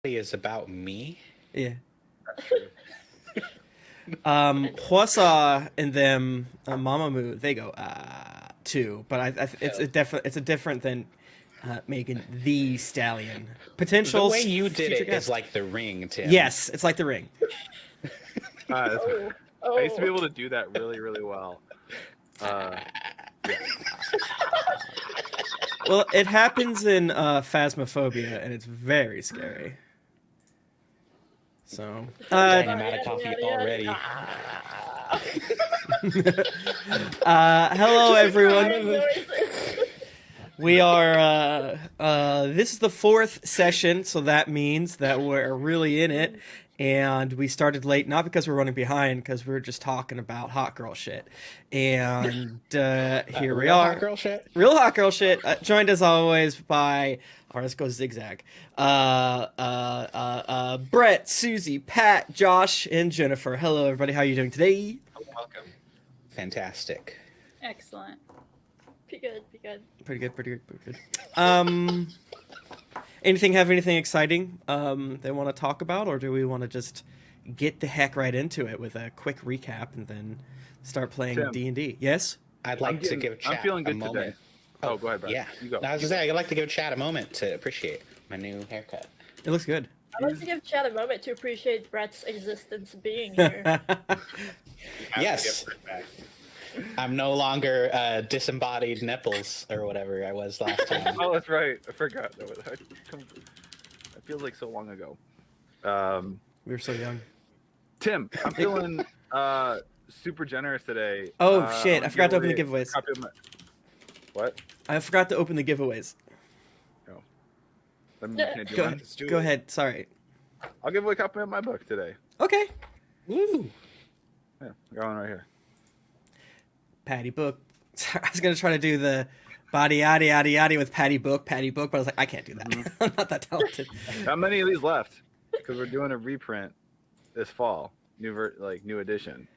is about me. Yeah. Hwasa and them, Mamamoo, they go too, but it's a different than making the stallion. Potential. The way you did it guest. is like the ring, Tim. Yes, it's like the ring. I used to be able to do that really, really well. Yeah. Well, it happens in Phasmophobia, and it's very scary. So, I'm out of coffee already. Hello, everyone. We are. This is the 4th session, so that means that we're really in it. And we started late, not because we're running behind, because we were just talking about hot girl shit. And here we are. Hot girl shit? Real hot girl shit. Joined as always by, let's go zigzag. Brett, Susie, Pat, Josh, and Jennifer. Hello, everybody. How are you doing today? Welcome. Fantastic. Excellent. Pretty good. Pretty good. Have anything exciting they want to talk about, or do we want to just get the heck right into it with a quick recap and then start playing D&D? Yes? I'd like to give chat I'm feeling good a moment. today. Oh, go ahead, Brad. Yeah. You go. I was going to say, I'd like to give chat a moment to appreciate my new haircut. It looks good. I'd like to give Chad a moment to appreciate Brett's existence being here. Yes. I'm no longer disembodied nipples or whatever I was last time. Oh, that's right. I forgot. That feels like so long ago. We were so young. Tim, I'm feeling super generous today. Oh, shit. I forgot to open the giveaways. What? I forgot to open the giveaways. Oh. Go ahead. Sorry. I'll give away a copy of my book today. Okay. Woo! Yeah, I got one right here. Patty Book. I was going to try to do the body yaddy yaddy yaddy with Patty Book, but I was like, I can't do that. Mm-hmm. I'm not that talented. How many of these left? Because we're doing a reprint this fall. New edition.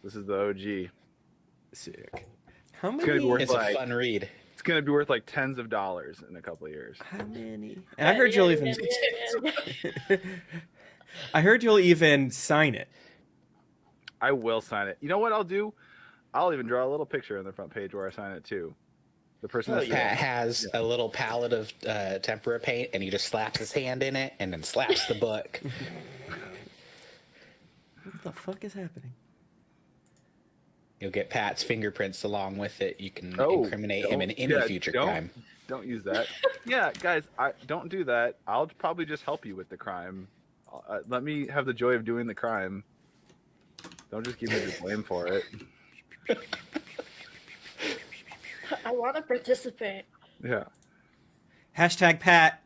This is the OG. Sick. How many? It's gonna be worth It's a fun read. It's going to be worth like tens of dollars in a couple of years. How many? And I heard you'll even. I heard you'll even sign it. I will sign it. You know what I'll do? I'll even draw a little picture on the front page where I sign it too. The person Pat has a little palette of tempera paint, and he just slaps his hand in it, and then slaps the book. What the fuck is happening? You'll get Pat's fingerprints along with it. You can incriminate him in any future crime. Don't use that. Yeah, guys, don't do that. I'll probably just help you with the crime. Let me have the joy of doing the crime. Don't just give me the blame for it. I want to participate. Yeah. Hashtag Pat.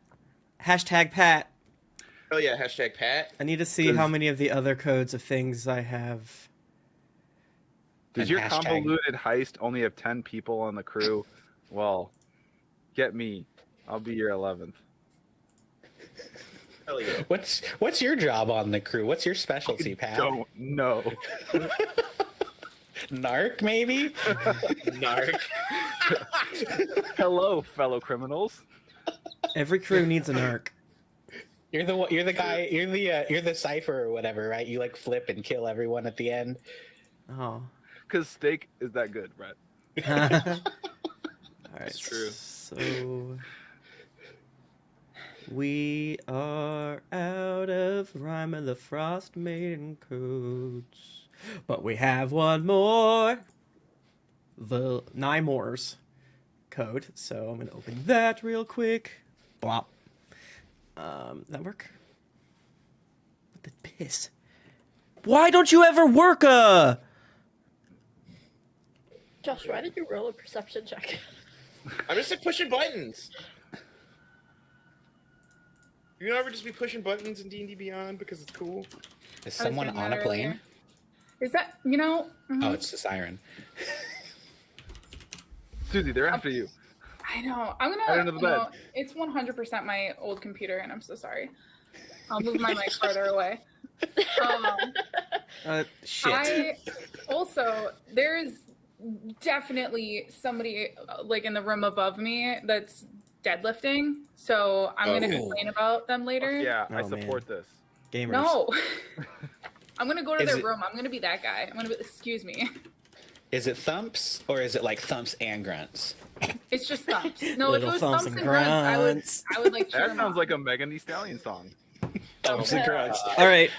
Oh yeah, hashtag Pat. I need to see how many of the other codes of things I have. Does your convoluted heist only have 10 people on the crew? Well, get me. I'll be your 11th. Hell yeah. What's your job on the crew? What's your specialty, Pat? Don't know. Narc, maybe? Narc. Hello, fellow criminals. Every crew needs an arc. You're the guy. You're the cipher or whatever, right? You like flip and kill everyone at the end. Oh. Because steak is that good, Brett. All right. That's true. So we are out of Rime of the Frostmaiden codes, but we have one more, the Nymore's code. So I'm gonna open that real quick. Blop. That work? What the piss? Why don't you ever work Josh, why did you roll a perception check? I'm just like pushing buttons. You ever just be pushing buttons in D&D Beyond because it's cool? Is someone on a plane? Is that, Oh, it's the siren. Susie, they're after you. I know. I'm Right under the bed. It's 100% my old computer, and I'm so sorry. I'll move my mic farther away. Shit. There's definitely somebody like in the room above me that's deadlifting, so I'm gonna complain about them later. Yeah, Oh, I support this. Gamers. No. I'm gonna go to Is their it- room. I'm gonna be that guy. I'm gonna be, excuse me. Is it thumps or is it like thumps and grunts? It's just thumps. No, Little if it was thumps thumps and and grunts, I would like cheer That them sounds on. like a Megan Thee Stallion song. Thumps and grunts. All right,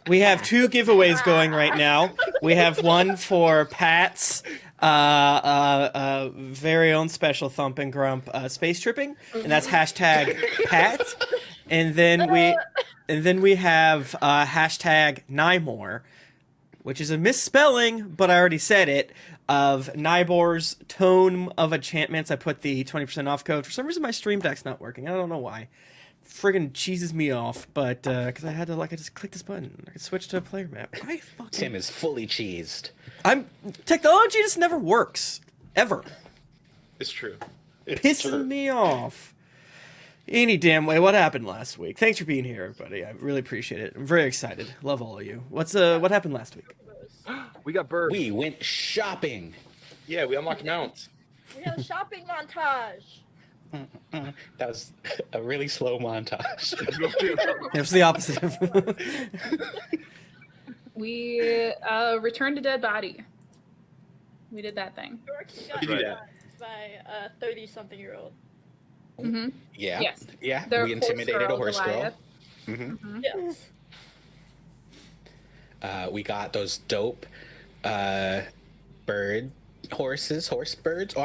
we have 2 giveaways going right now. We have one for Pat's very own special Thump and Grump space tripping, and that's hashtag Pat. And then we have hashtag Nymore, which is a misspelling, but I already said it, of Nybor's Tome of Enchantments. I put the 20% off code. For some reason, my stream deck's not working. I don't know why. Friggin' cheeses me off, but because I had to I just click this button. I could switch to a player map. Tim is fully cheesed. Technology just never works. Ever. It's true. Pissing me off. Any damn way. What happened last week? Thanks for being here, everybody. I really appreciate it. I'm very excited. Love all of you. What happened last week? We got birds. We went shopping. Yeah, we unlocked mounts. We had a shopping montage. That was a really slow montage. It was the opposite. We returned a dead body. We did that thing. We actually got You do that. by a 30-something-year-old. Mm-hmm. Yeah. Yes. Yeah. Their We intimidated a horse girl. Goliath. Hmm Yes. We got those dope horse birds,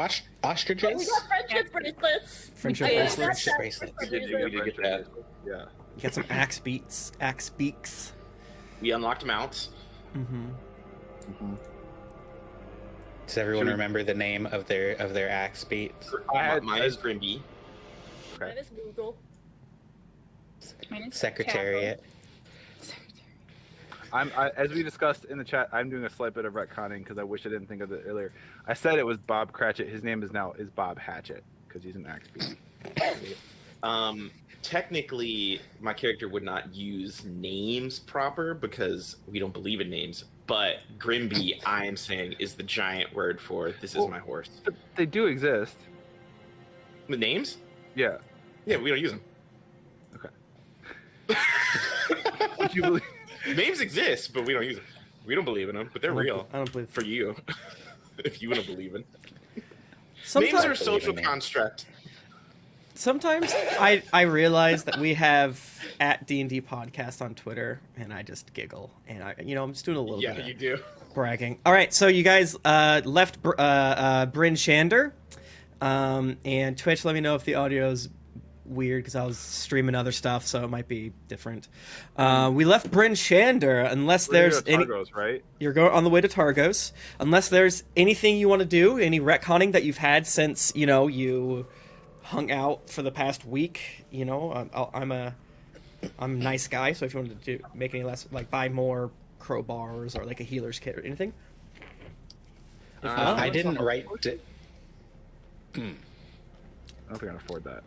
ostriches. We got friendship bracelets. Friendship Yeah. bracelets. Bracelets. We did get that. Yeah. You got some axe beaks. We unlocked mounts. Mm-hmm. Does everyone Should we- remember the name of their axe beats? Mine is Grimby. Mine is Google. Mine is Secretariat. As we discussed in the chat, I'm doing a slight bit of retconning because I wish I didn't think of it earlier. I said it was Bob Cratchit. His name is Bob Hatchet because he's an axe beat. Technically, my character would not use names proper because we don't believe in names. But Grimby, I am saying, is the giant word for this is my horse. But they do exist. The names? Yeah. Yeah, we don't use them. Okay. Would you believe? Names exist, but we don't use them. We don't believe in them, but they're real I don't believe. for you. If you want to believe in. Sometimes, Names are a social names. construct. sometimes I realize that we have at D&D podcast on Twitter, and I just giggle, and I'm just doing a little Yeah, bit you of do. bragging. All right, so you guys left Bryn Shander, and Twitch. Let me know if the audio's weird because I was streaming other stuff, so it might be different. We left Bryn Shander, unless there's any. Targos, right? You're going on the way to Targos. Unless there's anything you want to do, any retconning that you've had since you hung out for the past week. I'm a nice guy, so if you wanted to make any less, like buy more crowbars or like a healer's kit or anything. I didn't write. I don't think I can afford that.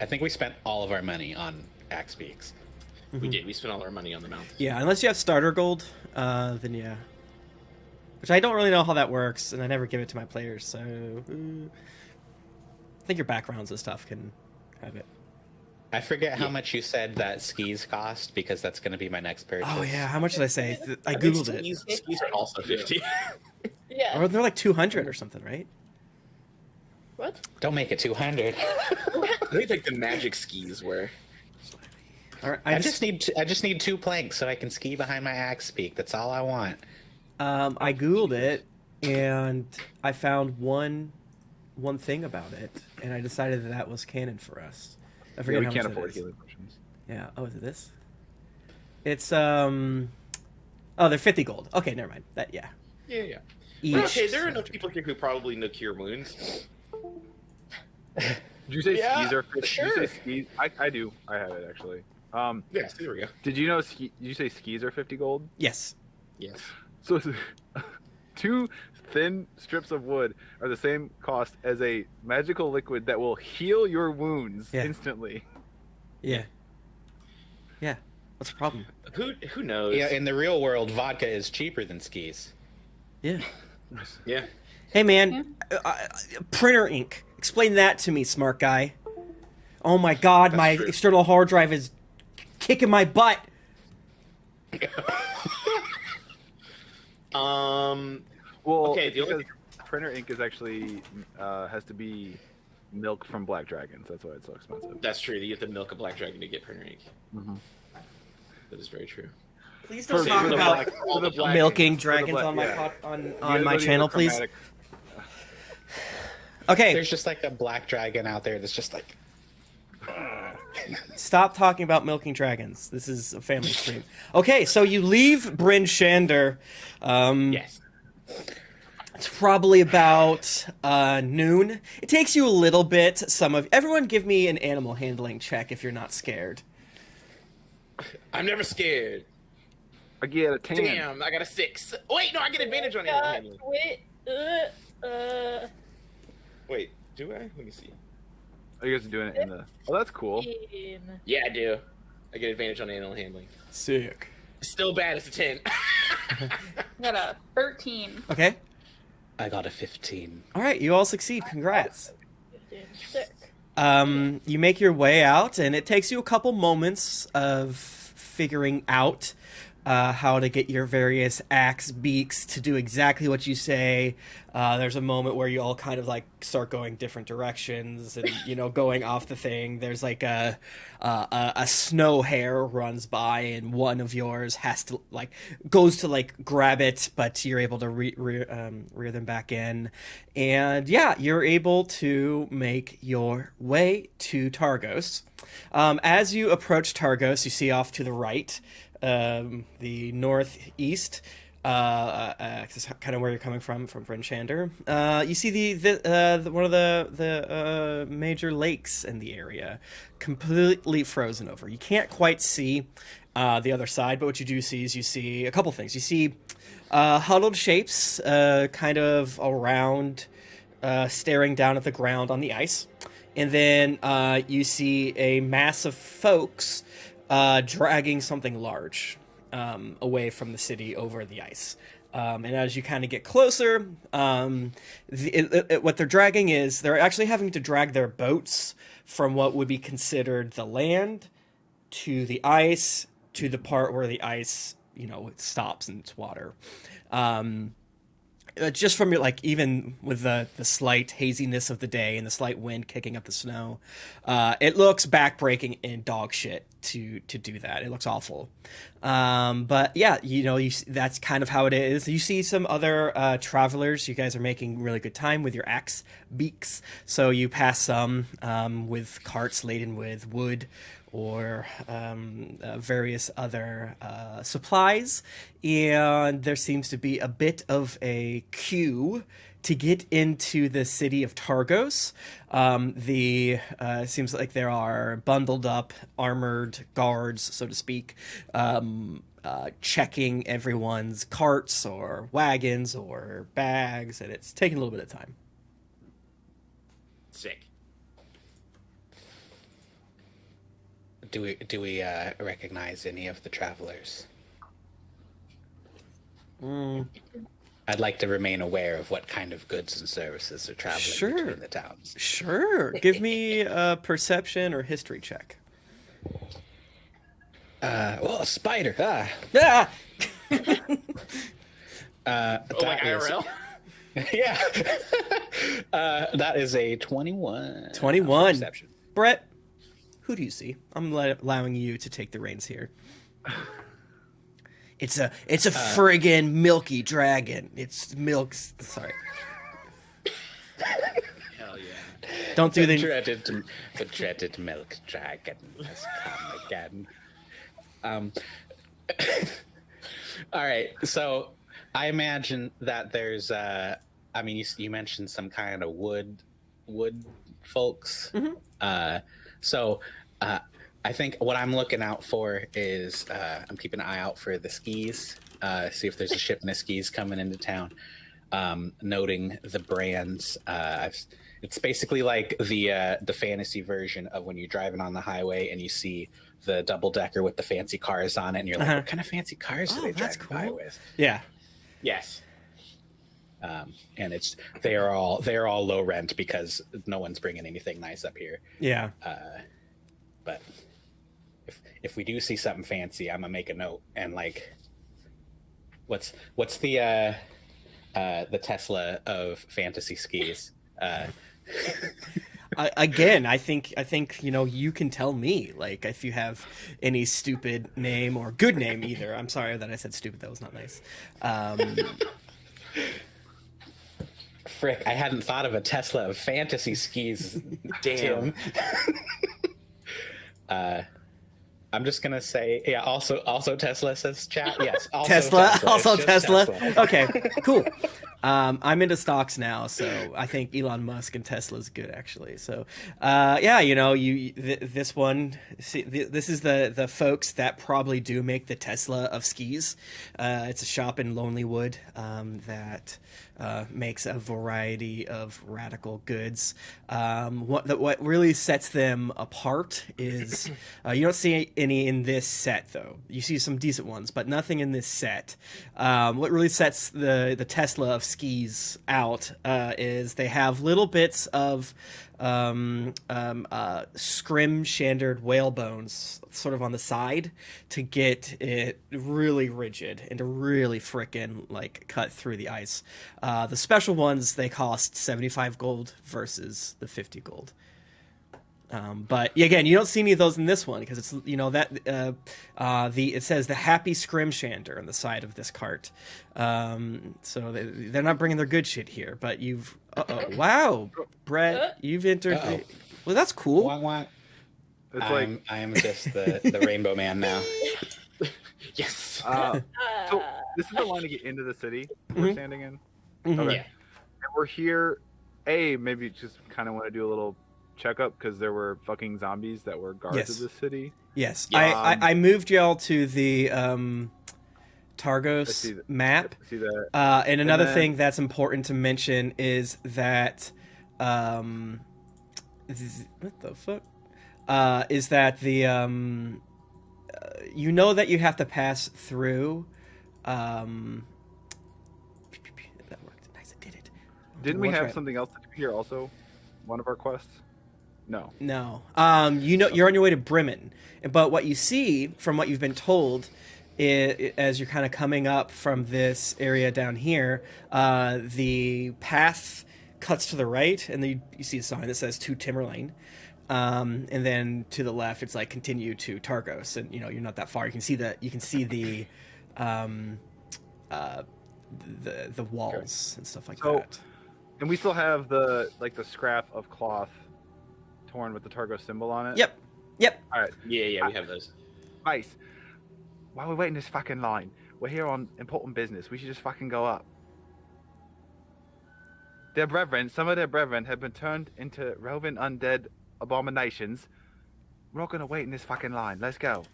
I think we spent all of our money on axe beaks. We did. We spent all our money on the mounts. Yeah, unless you have starter gold, then yeah. Which I don't really know how that works, and I never give it to my players, so I think your backgrounds and stuff can have it. I forget how much you said that skis cost because that's going to be my next purchase. Oh yeah, how much did I say? I think googled it. Skis are also 50. Yeah. Or they're like 200 or something, right? What? Don't make it 200. I think like the magic skis were. All right, I just need 2 planks so I can ski behind my axe beak. That's all I want. I googled it and I found one thing about it, and I decided that was canon for us. I Yeah, forget we how can't much it afford is. healing potions. Yeah. Oh, is it this? It's Oh, they're 50 gold. Okay, never mind. That yeah. Yeah. Each. Well, okay, there are enough people here who probably know cure wounds. Did you say Yeah, skis are 50? sure. Did you say skis? I do. I have it actually. Yes, there we go. Did you know? Did you say skis are 50 gold? Yes. Yes. So 2 thin strips of wood are the same cost as a magical liquid that will heal your wounds Yeah. instantly. Yeah. Yeah. What's the problem? Who knows? Yeah, in the real world, vodka is cheaper than skis. Yeah. Yeah. Hey man, printer ink. Explain that to me, smart guy. Oh my god, my external hard drive is kicking my butt. Well, Okay, the only because printer ink is actually has to be milk from black dragons. That's why it's so expensive. That's true. You have to milk a black dragon to get printer ink. Mm-hmm. That is very true. Please don't talk the about black- milking for the dragons black- on my yeah. on my channel, please. Chromatic- Okay, There's just like a black dragon out there that's just like. stop talking about milking dragons. This is a family stream. Okay, so you leave Bryn Shander. Yes. It's probably about noon. It takes you a little bit. Everyone, give me an animal handling check if you're not scared. I'm never scared. I get a 10. Damn, I got a 6. Wait, no, I get advantage on animal handling. Wait, do I? Let me see. Oh, you guys are doing it in the. Oh, that's cool. Yeah, I do. I get advantage on animal handling. Sick. Still bad. It's a 10. I got a 13. Okay. I got a 15. All right, you all succeed. Congrats. Sick. You make your way out, and it takes you a couple moments of figuring out how to get your various axe beaks to do exactly what you say. There's a moment where you all kind of like start going different directions and, you know, going off the thing. There's like a snow hare runs by and one of yours has to goes to grab it, but you're able to rear them back in. And yeah, you're able to make your way to Targos. As you approach Targos, you see off to the right, the northeast, kind of where you're coming from Bryn Shander. You see the one of the major lakes in the area, completely frozen over. You can't quite see the other side, but what you do see is you see a couple things. You see huddled shapes, kind of around, staring down at the ground on the ice, and then you see a mass of folks dragging something large away from the city over the ice. And as you kind of get closer, what they're dragging is they're actually having to drag their boats from what would be considered the land to the ice to the part where the ice, it stops in its water. Just from your, even with the slight haziness of the day and the slight wind kicking up the snow, it looks backbreaking and dog shit to do that. It looks awful. But yeah, that's kind of how it is. You see some other travelers. You guys are making really good time with your axe beaks. So you pass some with carts laden with wood or various other supplies, and there seems to be a bit of a queue to get into the city of Targos. Seems like there are bundled up armored guards, so to speak, checking everyone's carts or wagons or bags, and it's taking a little bit of time. Sick. Do we recognize any of the travelers? I'd like to remain aware of what kind of goods and services are traveling between the towns. Sure. Give me a perception or history check. A spider. Ah! Like IRL? Yeah. That is a 21. 21. Perception. Brett, who do you see? I'm allowing you to take the reins here. It's a friggin' milky dragon. It's milk. Sorry. Hell yeah. Don't do The the. dreaded milk dragon has come again. All right. So I imagine that there's. You mentioned some kind of wood folks. Mm-hmm. I think what I'm looking out for is I'm keeping an eye out for the skis, see if there's a shipment of skis coming into town. Noting the brands. It's basically like the fantasy version of when you're driving on the highway and you see the double decker with the fancy cars on it, and you're like, what kind of fancy cars are they driving by with? Yeah. Yes. and they're all low rent because no one's bringing anything nice up here. Yeah. But if we do see something fancy, I'm gonna make a note. And like, what's the Tesla of fantasy skis? Again, I think you can tell me, like, if you have any stupid name or good name either. I'm sorry that I said stupid. That was not nice. Frick, I hadn't thought of a Tesla of fantasy skis. Damn. I'm just gonna say, yeah. Also Tesla says chat. Yes. Also Tesla. Also It's just Tesla. Okay. Cool. I'm into stocks now, so I think Elon Musk and Tesla's good actually. So, yeah, this one, this is the folks that probably do make the Tesla of skis. It's a shop in Lonelywood that makes a variety of radical goods. What really sets them apart is you don't see any in this set though. You see some decent ones, but nothing in this set. What really sets the Tesla of skis out is they have little bits of scrim shandered whale bones sort of on the side to get it really rigid and to really frickin' like cut through the ice. The special ones, they cost 75 gold versus the 50 gold. But again, you don't see any of those in this one because it's it says the Happy Scrim Shander on the side of this cart. So they're not bringing their good shit here. But wow, Brett, you've entered. Well, that's cool. Wah, wah. It's I am just the Rainbow Man now. Yes. so this is the line to get into the city we're standing in. Okay. Yeah. And we're here. Maybe just kind of want to do a little checkup because there were fucking zombies that were guards of the city. Yes. Yeah. I moved y'all to the Targos map. I see that. And another thing that's important to mention is that what the fuck? Is that the that you have to pass through that worked. Nice, I did it. Didn't we have something else to do here also? One of our quests? No. You're on your way to Bremen, but what you see from what you've been told as you're kind of coming up from this area down here, the path cuts to the right, and then you see a sign that says to Timber Lane. And then to the left, it's like continue to Targos, and you're not that far. You can see the walls and stuff like that. And we still have the scrap of cloth torn with the Targos symbol on it. Yep. All right. Yeah, we have those. Nice. While we're waiting this fucking line, we're here on important business. We should just fucking go up. Some of their brethren have been turned into roving undead abominations. We're not gonna wait in this fucking line. Let's go.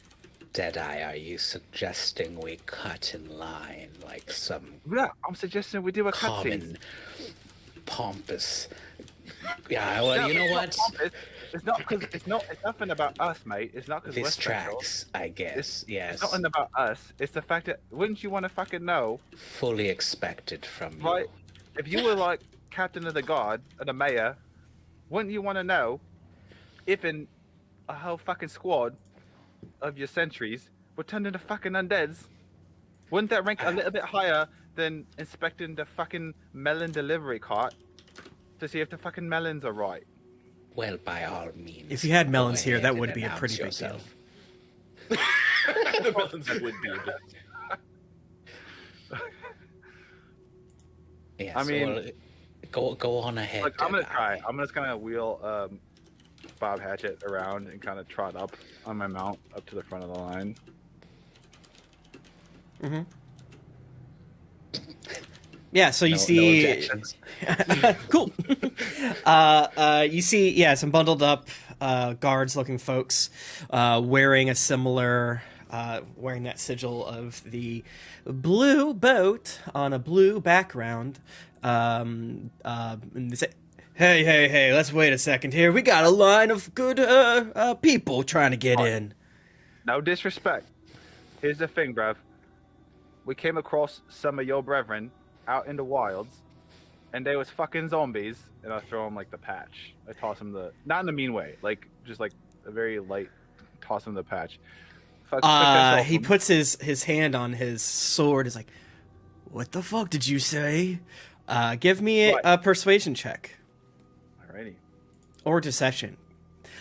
Deadeye, are you suggesting we cut in line like some Yeah, I'm suggesting we do a cutscene. common pompous? Yeah, well, you know what? It's not because it's nothing about us, mate. It's not because we're This special. tracks, I guess. Yes. It's nothing about us. It's the fact that wouldn't you want to fucking know? Fully expected from Right? you. If you were like captain of the guard or the mayor, wouldn't you want to know if in a whole fucking squad of your sentries were turned into fucking undeads? Wouldn't that rank a little bit higher than inspecting the fucking melon delivery cart to see if the fucking melons are right? Well, by all means. If you had go melons here, that ahead would and be a announce pretty big yourself. deal. The melons would be a bit. Yes, I mean, go on ahead. Like, I'm gonna Deadeye. try. I'm just gonna wheel Bob Hatchet around and kind of trot up on my mount up to the front of the line. Mm-hmm. Yeah, so you No see, objections. cool. You see, some bundled up guards-looking folks wearing a similar, wearing that sigil of the blue boat on a blue background. And they say, "Hey, let's wait a second here. We got a line of good people trying to get in." No disrespect. Here's the thing, bruv. We came across some of your brethren out in the wilds, and they was fucking zombies, and I throw him like the patch. I toss him not in a mean way, like just like a very light toss him the patch. He puts his hand on his sword. Is like, what the fuck did you say? Give me a persuasion check. Alrighty. Or deception.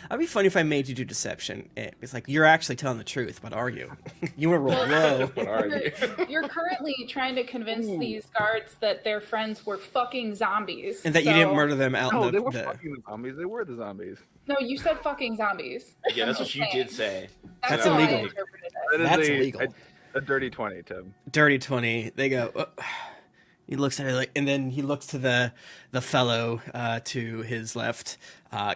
That'd be funny if I made you do deception. It's like, you're actually telling the truth, but are you? You want to roll low. What are you? You're currently trying to convince these guards that their friends were fucking zombies. And that you didn't murder them out No, in they were fucking the zombies. They were the zombies. No, you said fucking zombies. Yeah, that's what you did say. That's how I illegal. interpreted it. That is That's illegal. A dirty 20, Tim. Dirty 20. They go. He looks at it like, and then he looks to the fellow to his left.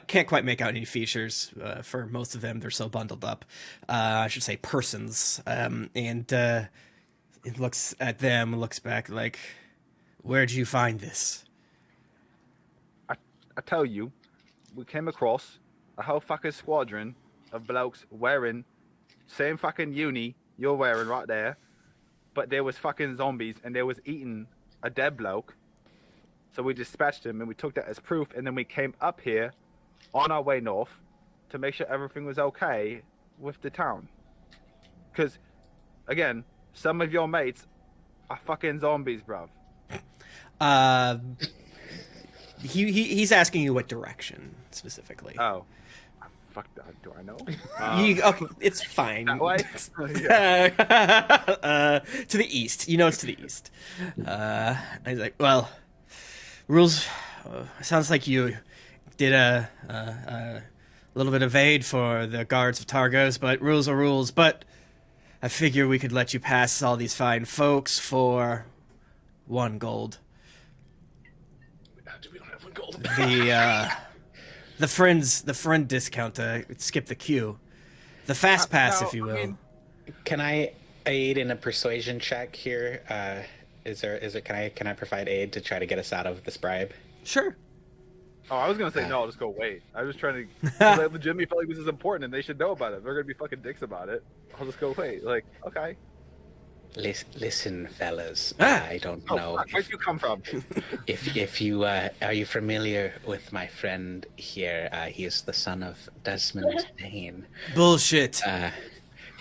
Can't quite make out any features for most of them. They're so bundled up. I should say persons. And he looks at them, looks back like, where'd you find this? I tell you, we came across a whole fucking squadron of blokes wearing same fucking uni you're wearing right there, but there was fucking zombies and they was eating a dead bloke. So we dispatched him and we took that as proof, and then we came up here on our way north to make sure everything was okay with the town. Because, again, some of your mates are fucking zombies, bruv. He's asking you what direction specifically. Oh. Fuck that. Do I know? Okay, it's fine. That way? To the east. You know it's to the east. He's like, well, rules. Sounds like you did a little bit of aid for the guards of Targos, but rules are rules. But I figure we could let you pass all these fine folks for 1 gold. We don't have 1 gold. The friend discount, skip the queue. The fast pass, if you will. Can I aid in a persuasion check here? Can I provide aid to try to get us out of this bribe? Sure. Oh, I was gonna say no. I'll just go wait. I was trying to. I legitimately felt like this is important and they should know about it. They're gonna be fucking dicks about it. I'll just go wait. Like, okay. Listen, fellas. I don't know. Where'd you come from? If you are you familiar with my friend here? He is the son of Desmond Dane. Bullshit.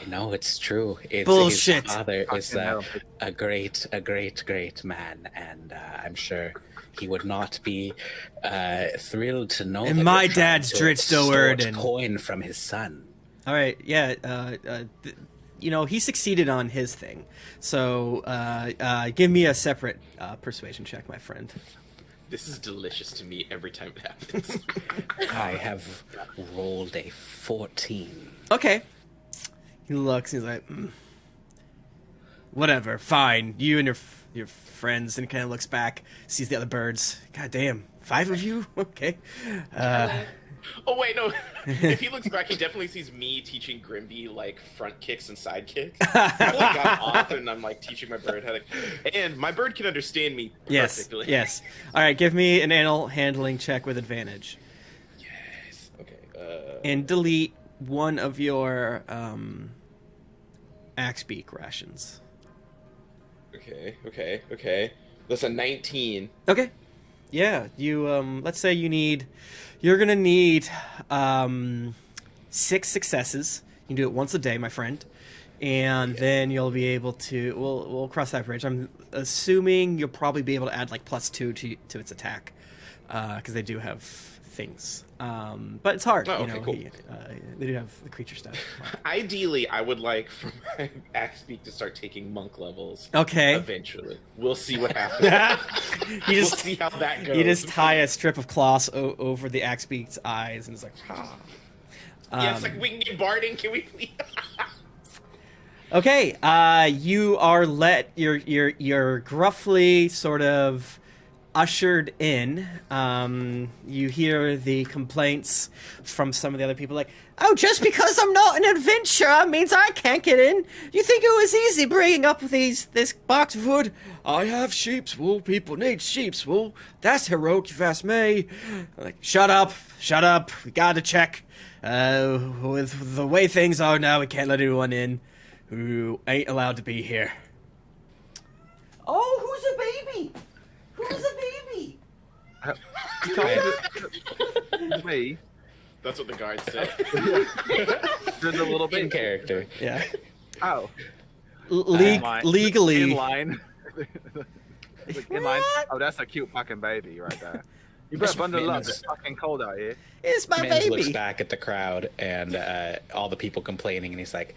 No, it's true. Bullshit. His father is Fucking a great man, and I'm sure he would not be thrilled to know. And that my you're trying dad's to Dritz extort and coin from his son. All right, yeah. He succeeded on his thing. So give me a separate persuasion check, my friend. This is delicious to me every time it happens. I have rolled a 14. Okay. He looks. He's like, whatever, fine. You and your friends, and kind of looks back, sees the other birds. God damn, 5 of you? Okay. Oh wait, no. If he looks back, he definitely sees me teaching Grimby like front kicks and side kicks. I feel like I'm off and I'm like teaching my bird how to. And my bird can understand me perfectly. Yes. All right, give me an animal handling check with advantage. Yes. Okay. And delete one of your axe beak rations. Okay. That's a 19. Okay. Yeah, you let's say you're gonna need 6 successes. You can do it once a day, my friend. And then you'll be able to we'll cross that bridge. I'm assuming you'll probably be able to add like +2 to its attack. Because they do have things. But it's hard, Oh, you okay, know. cool. They do have the creature stuff. Ideally, I would like for my axe beak to start taking monk levels. Okay. Eventually, we'll see what happens. You We'll just see how that goes. you just tie a strip of cloth over the axe beak's eyes, and it's like, Yeah, it's like we can get barding. Can we please? Okay, you are you're gruffly sort of ushered in. You hear the complaints from some of the other people, like, "Oh, just because I'm not an adventurer means I can't get in. You think it was easy bringing up this box of wood? I have sheep's wool. People need sheep's wool. That's heroic, if you ask me." I'm like, shut up. We gotta check. With the way things are now, we can't let anyone in who ain't allowed to be here. Oh, who's a baby? Who's a baby? You talking to me? That's what the guard said. There's a little In bit. character. Yeah. Oh. Legally. In line. Like, in line. Oh, that's a cute fucking baby right there. You better bundle up. It's fucking cold out here. It's my Mittens baby. looks back at the crowd and all the people complaining, and he's like,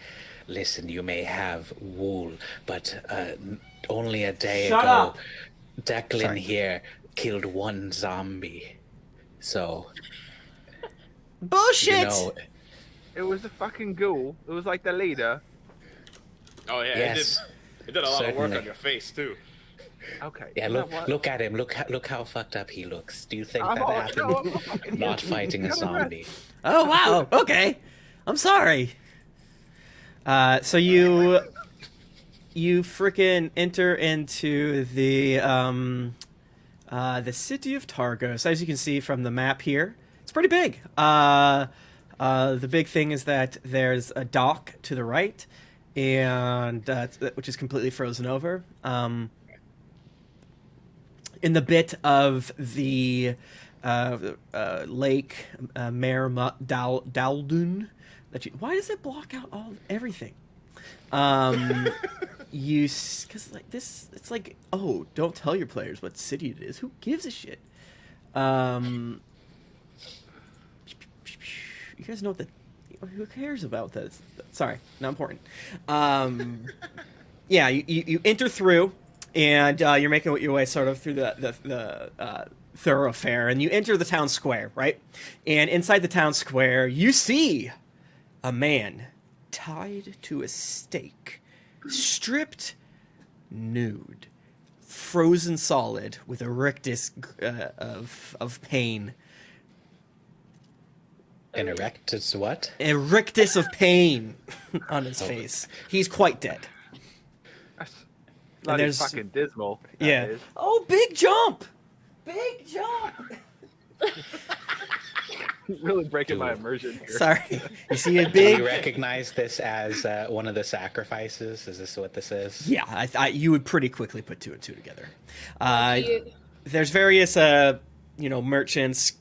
"Listen, you may have wool, but only a day Shut ago, up. Declan Sorry. here killed one zombie. So, Bullshit. you know, It was a fucking ghoul. It was like the leader. Oh yeah, Yes, it did a lot of work certainly. on your face too. Okay. yeah, you know look, what? look at him. Look how fucked up he looks. Do you think I'm that all- happened? no, I'm fucking Not here. fighting a Get him rest. zombie. Oh wow. Okay. I'm sorry. So you freaking enter into the city of Targos. As you can see from the map here, it's pretty big. The big thing is that there's a dock to the right, and which is completely frozen over. In the bit of the lake Mare Daldun, why does it block out everything? Because like this, it's like, oh, don't tell your players what city it is. Who gives a shit? You guys know what who cares about this? Sorry, not important. Yeah, you enter through, and you're making your way sort of through the thoroughfare, and you enter the town square, right? And inside the town square, you see a man tied to a stake, stripped nude, frozen solid with a rictus of pain. An erectus what? A rictus of pain on his face. He's quite dead. That's not there's- fucking dismal. that Yeah. is. Oh, big jump! Big jump! Really breaking my immersion here. Sorry. You see a Do big... you recognize this as one of the sacrifices? Is this what this is? Yeah, you would pretty quickly put two and two together. You- There's various, merchants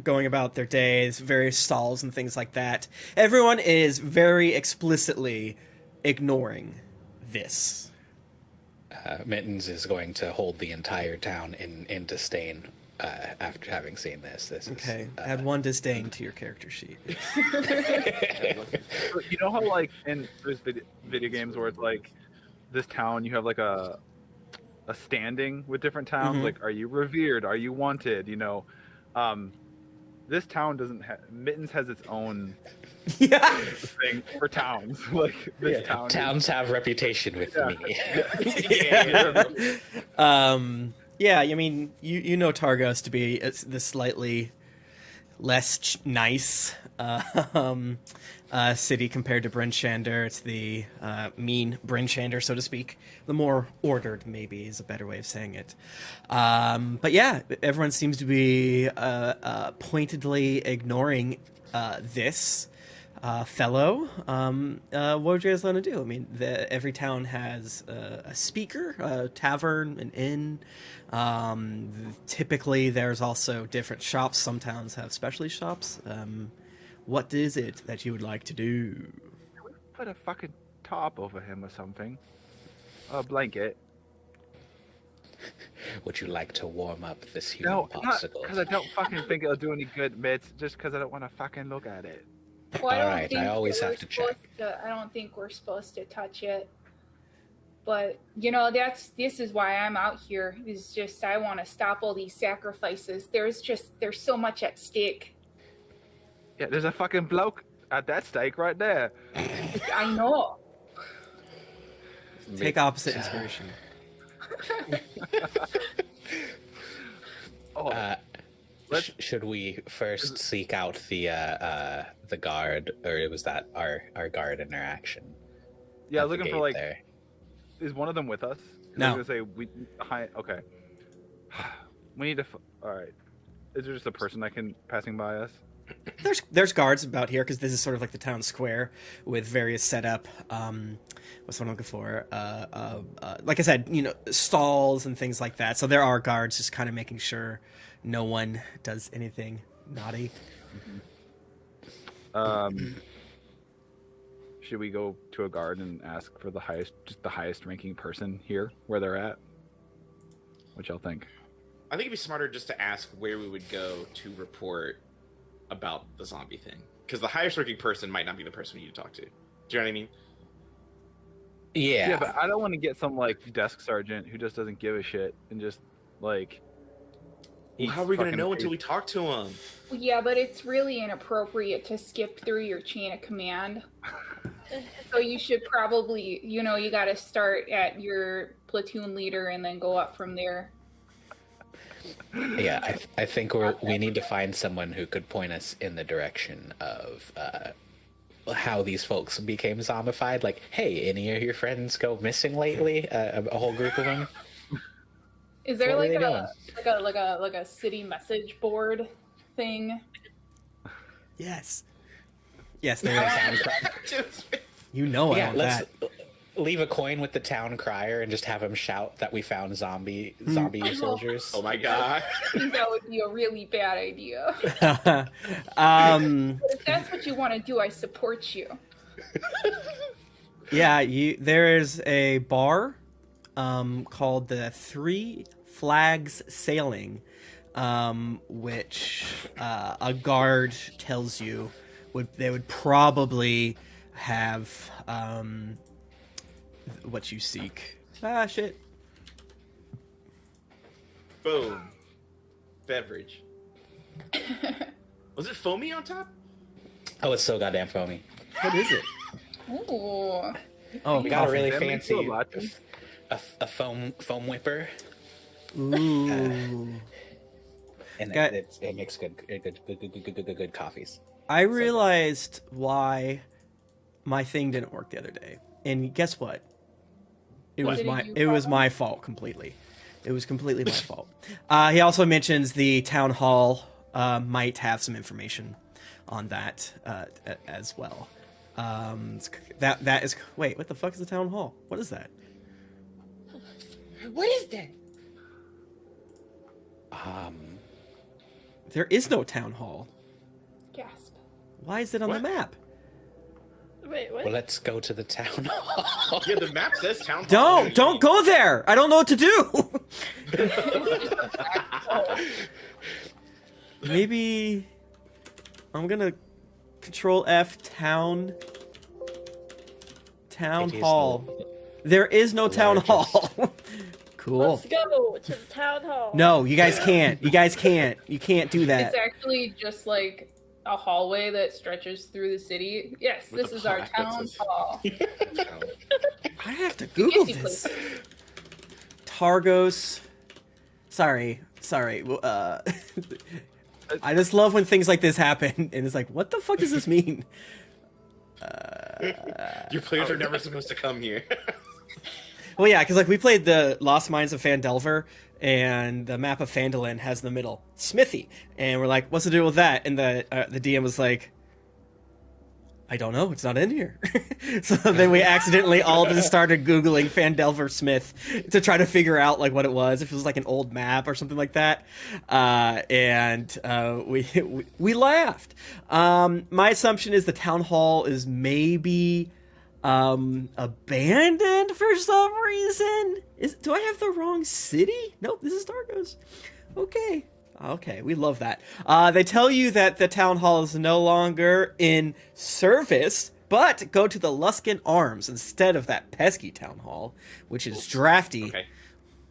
going about their days, various stalls and things like that. Everyone is very explicitly ignoring this. Mittens is going to hold the entire town in disdain after having seen this. This is, Okay, add one disdain to your character sheet. You know how like in there's video games where it's like this town you have like a standing with different towns, Mhm. like are you revered, are you wanted, this town doesn't have Mittens has its own Yeah. thing for towns. Like this town Towns have reputation with Yeah. me. Yeah, I mean, you know Targos to be the slightly less nice city compared to Bryn Shander. It's the mean Bryn Shander, so to speak. The more ordered, maybe, is a better way of saying it. But yeah, everyone seems to be pointedly ignoring this fellow. What would you guys want to do? I mean, every town has a speaker, a tavern, an inn. Typically, there's also different shops. Some towns have specialty shops. What is it that you would like to do? put a fucking top over him or something. A blanket. Would you like to warm up this human No, not popsicle? because I don't fucking think it'll do any good, Mitch. Just because I don't want to fucking look at it. Well, I don't Alright, I think always we're have to check. supposed I don't think we're supposed to touch it. But this is why I'm out here. Is just I want to stop all these sacrifices. There's so much at stake. Yeah, there's a fucking bloke at that stake right there. I know. Take opposite inspiration. Oh, let's- Should we first seek out the guard, or was that our guard interaction? yeah, I at was the looking for gate like, there? is one of them with us? 'Cause No. I was gonna say we behind. Okay. We need to. All right. Is there just a person that can passing by us? There's guards about here because this is sort of like the town square with various setup. What's what I'm looking for? Like I said, stalls and things like that. So there are guards just kind of making sure no one does anything naughty. Should we go to a guard and ask for the highest ranking person here where they're at? What y'all think? I think it'd be smarter just to ask where we would go to report about the zombie thing. Because the highest ranking person might not be the person we need to talk to. Do you know what I mean? Yeah. Yeah, but I don't want to get some like desk sergeant who just doesn't give a shit and just like. Well, how are we gonna know until we talk to him? Yeah, but it's really inappropriate to skip through your chain of command. So you should probably, you got to start at your platoon leader and then go up from there. Yeah, I think we need to find someone who could point us in the direction of how these folks became zombified. Like, hey, any of your friends go missing lately? A whole group of them. Is there What like a city message board thing? Yes, there is. You know, Yeah, let's that. leave a coin with the town crier and just have him shout that we found zombie soldiers. Oh my god. I think that would be a really bad idea. But if that's what you want to do, I support you. Yeah, there is a bar called the Three Flags Sailing, which a guard tells you they would probably have what you seek. Ah, shit. Boom. Beverage. Was it foamy on top? Oh, it's so goddamn foamy. What is it? Ooh. Oh, We got a coffee. really That makes fancy you a latte? a foam whipper, Ooh. and Got- it makes good coffees. I realized why my thing didn't work the other day, and guess what? It What? was Did my you it was problem? my fault completely. It was completely my fault. He also mentions the town hall might have some information on that as well. That is wait, what the fuck is the town hall? What is that? What is that? There is no town hall. Gasp. Why is it on the What? map? Wait, what? Well, let's go to the town hall. Yeah, the map says town hall. Don't go there. I don't know what to do. Maybe I'm gonna Control F town It is hall. There is no town largest. hall. Cool. Let's go to the town hall. No, you guys can't. You guys can't. You can't do that. It's actually just like a hallway that stretches through the city. Yes, With this a is our plaque that town says- hall. I have to Google Easy this. place. Targos. Sorry. I just love when things like this happen, and it's like, what the fuck does this mean? Your players are never supposed to come here. Well, yeah, because like we played the Lost Mines of Phandelver, and the map of Phandalin has in the middle Smithy, and we're like, what's the deal with that? And the DM was like, I don't know, it's not in here. So then we accidentally all just started Googling Phandelver Smith to try to figure out like what it was, if it was like an old map or something like that. And we laughed. My assumption is the town hall is maybe abandoned for some reason. Do I have the wrong city? Nope, this is Targos. Okay, we love that. They tell you that the town hall is no longer in service, but go to the Luskin Arms instead of that pesky town hall, which is drafty Okay.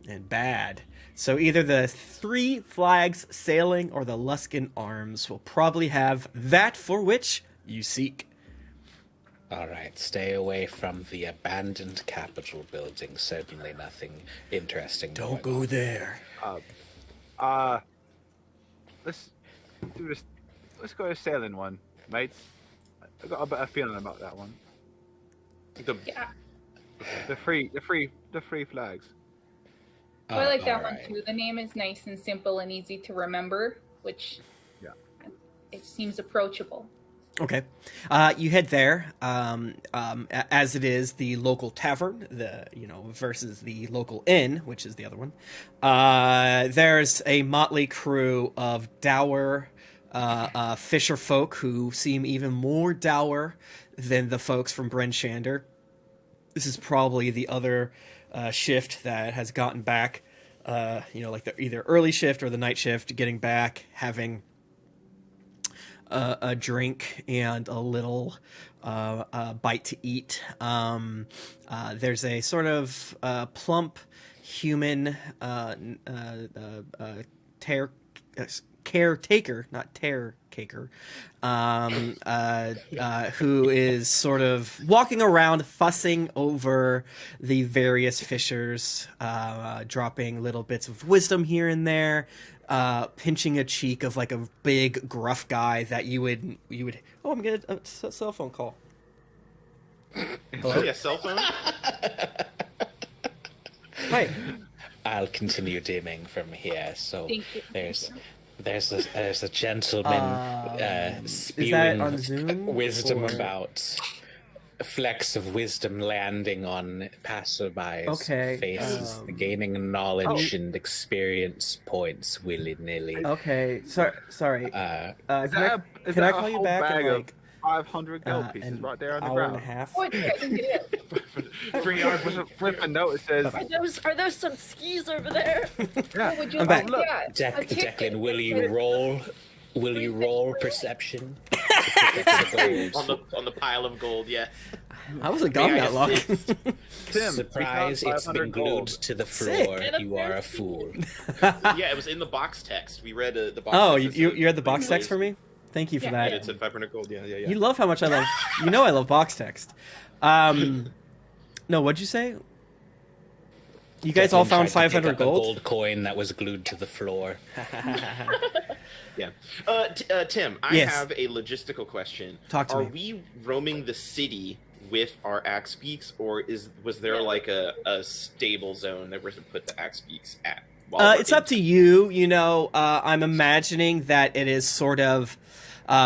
and bad. So either the Three Flags Sailing or the Luskin Arms will probably have that for which you seek. All right, stay away from the abandoned Capitol building. Certainly nothing interesting. Don't going go on. there. Let's do this. Let's go to sailing one, mates. I got a better feeling about that one. The, Yeah, The free flags. I like that all one right. too. The name is nice and simple and easy to remember, which Yeah. it seems approachable. Okay. You head there, as it is the local tavern, versus the local inn, which is the other one. There's a motley crew of dour fisher folk who seem even more dour than the folks from Bryn Shander. This is probably the other shift that has gotten back, like the either early shift or the night shift, getting back, having a drink and a little bite to eat. There's a sort of plump human caretaker, not terror caker, who is sort of walking around fussing over the various fishers, dropping little bits of wisdom here and there, pinching a cheek of like a big gruff guy that you would oh, I'm getting a cell phone call. Hello? Yeah, cell phone? Hi. I'll continue dimming from here. So Thank you. there's a gentleman Is that on spewing Zoom, wisdom or- about flecks of wisdom landing on passerbys' faces, gaining knowledge and experience points willy nilly. Okay, sorry. Is Can that I a call you whole back bag in of like 500 gold pieces an right there on the hour and a ground? half? Oh, I think it is. Free With a flip a note, it says, Are those some skis over there? yeah. Oh, would you I'm like back. that? A ticket. Declan, will you roll? Will you roll perception? on the pile of gold, yes. I wasn't gone May I that long. assist? Tim, Surprise! we found It's been 500 glued gold. to the Sick. floor. And a You are a pair fool. Yeah, it was in the box text. We read the box Oh, text. you read the box text for me? Thank you for Yeah. that. It said 500 gold, yeah. You love how much I love. I love box text. No, what'd you say? You guys all Declan found tried to pick 500 up a gold? gold coin that was glued to the floor. Yeah. Tim, I Yes. have a logistical question. Talk to Are me. we roaming the city with our axe beaks, or was there like a stable zone that we're to put the axe beaks at? It's up to you. I'm imagining that it is sort of,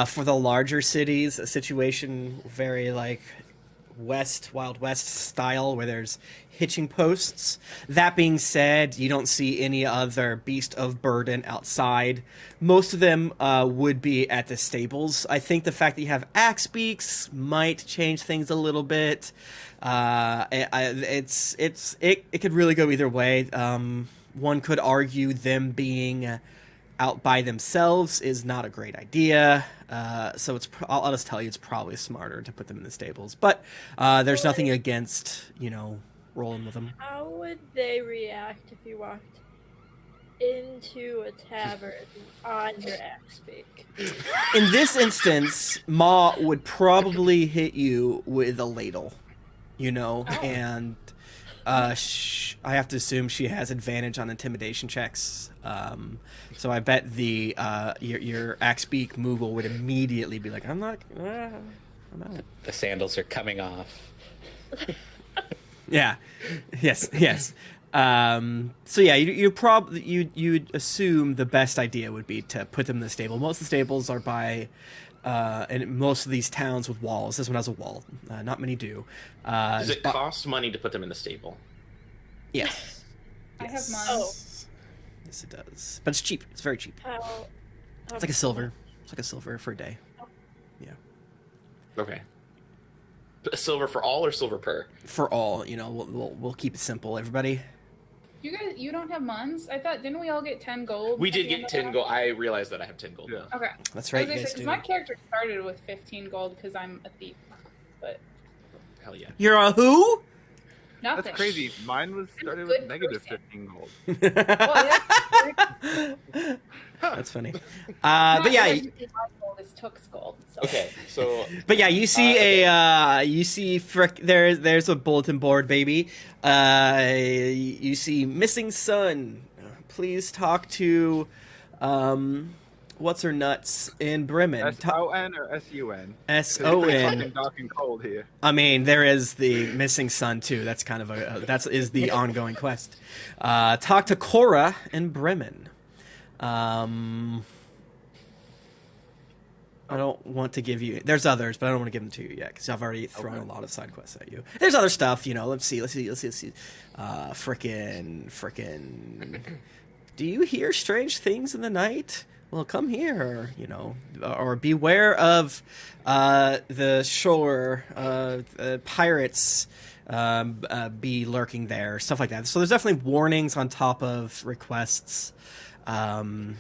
for the larger cities, a situation very like Wild West style, where there's hitching posts. That being said, you don't see any other beast of burden outside. Most of them would be at the stables. I think the fact that you have axe beaks might change things a little bit. It could really go either way. One could argue them being out by themselves is not a great idea. So I'll just tell you, it's probably smarter to put them in the stables. But there's nothing against, rolling with them. How would they react if you walked into a tavern on your axe beak? In this instance, Ma would probably hit you with a ladle, and I have to assume she has advantage on intimidation checks. So I bet your axe beak Moogle would immediately be like, I'm out. The sandals are coming off. Yeah. Yes. So yeah, you'd assume the best idea would be to put them in the stable. Most of the stables are by, and most of these towns with walls. This one has a wall. Not many do. Does it cost money to put them in the stable? Yes. I have mine. Oh. Yes, it does. But it's cheap. It's very cheap. How It's like a silver. It's like a silver for a day. Yeah. Okay. Silver for all or silver per? For all, we'll keep it simple, everybody. You don't have muns? I thought, didn't we all get 10 gold? We at did the end get of 10 that? gold. I realized that I have 10 gold. Yeah. Okay. That's right, I was you gonna guys say, 'cause do. my character started with 15 gold because I'm a thief. But Hell yeah. You're a who? nothing. That's crazy. Mine was I'm a started good with negative person. 15 gold. Well, yeah. That's funny. But yeah, My gold is Took's gold. So. Okay, so but yeah, you see there's a bulletin board, baby. You see missing son. Please talk to what's her nuts in Bremen. S-O-N or S-U-N? S It's O pretty N. fucking dark and cold here. I mean, there is the missing son too. That's kind of is the ongoing quest. Talk to Cora in Bremen. I don't want to give you. There's others, but I don't want to give them to you yet because I've already thrown a lot of side quests at you. There's other stuff, Let's see. Frickin'. Do you hear strange things in the night? Well, come here, or beware of the shore. Pirates be lurking there, stuff like that. So there's definitely warnings on top of requests. That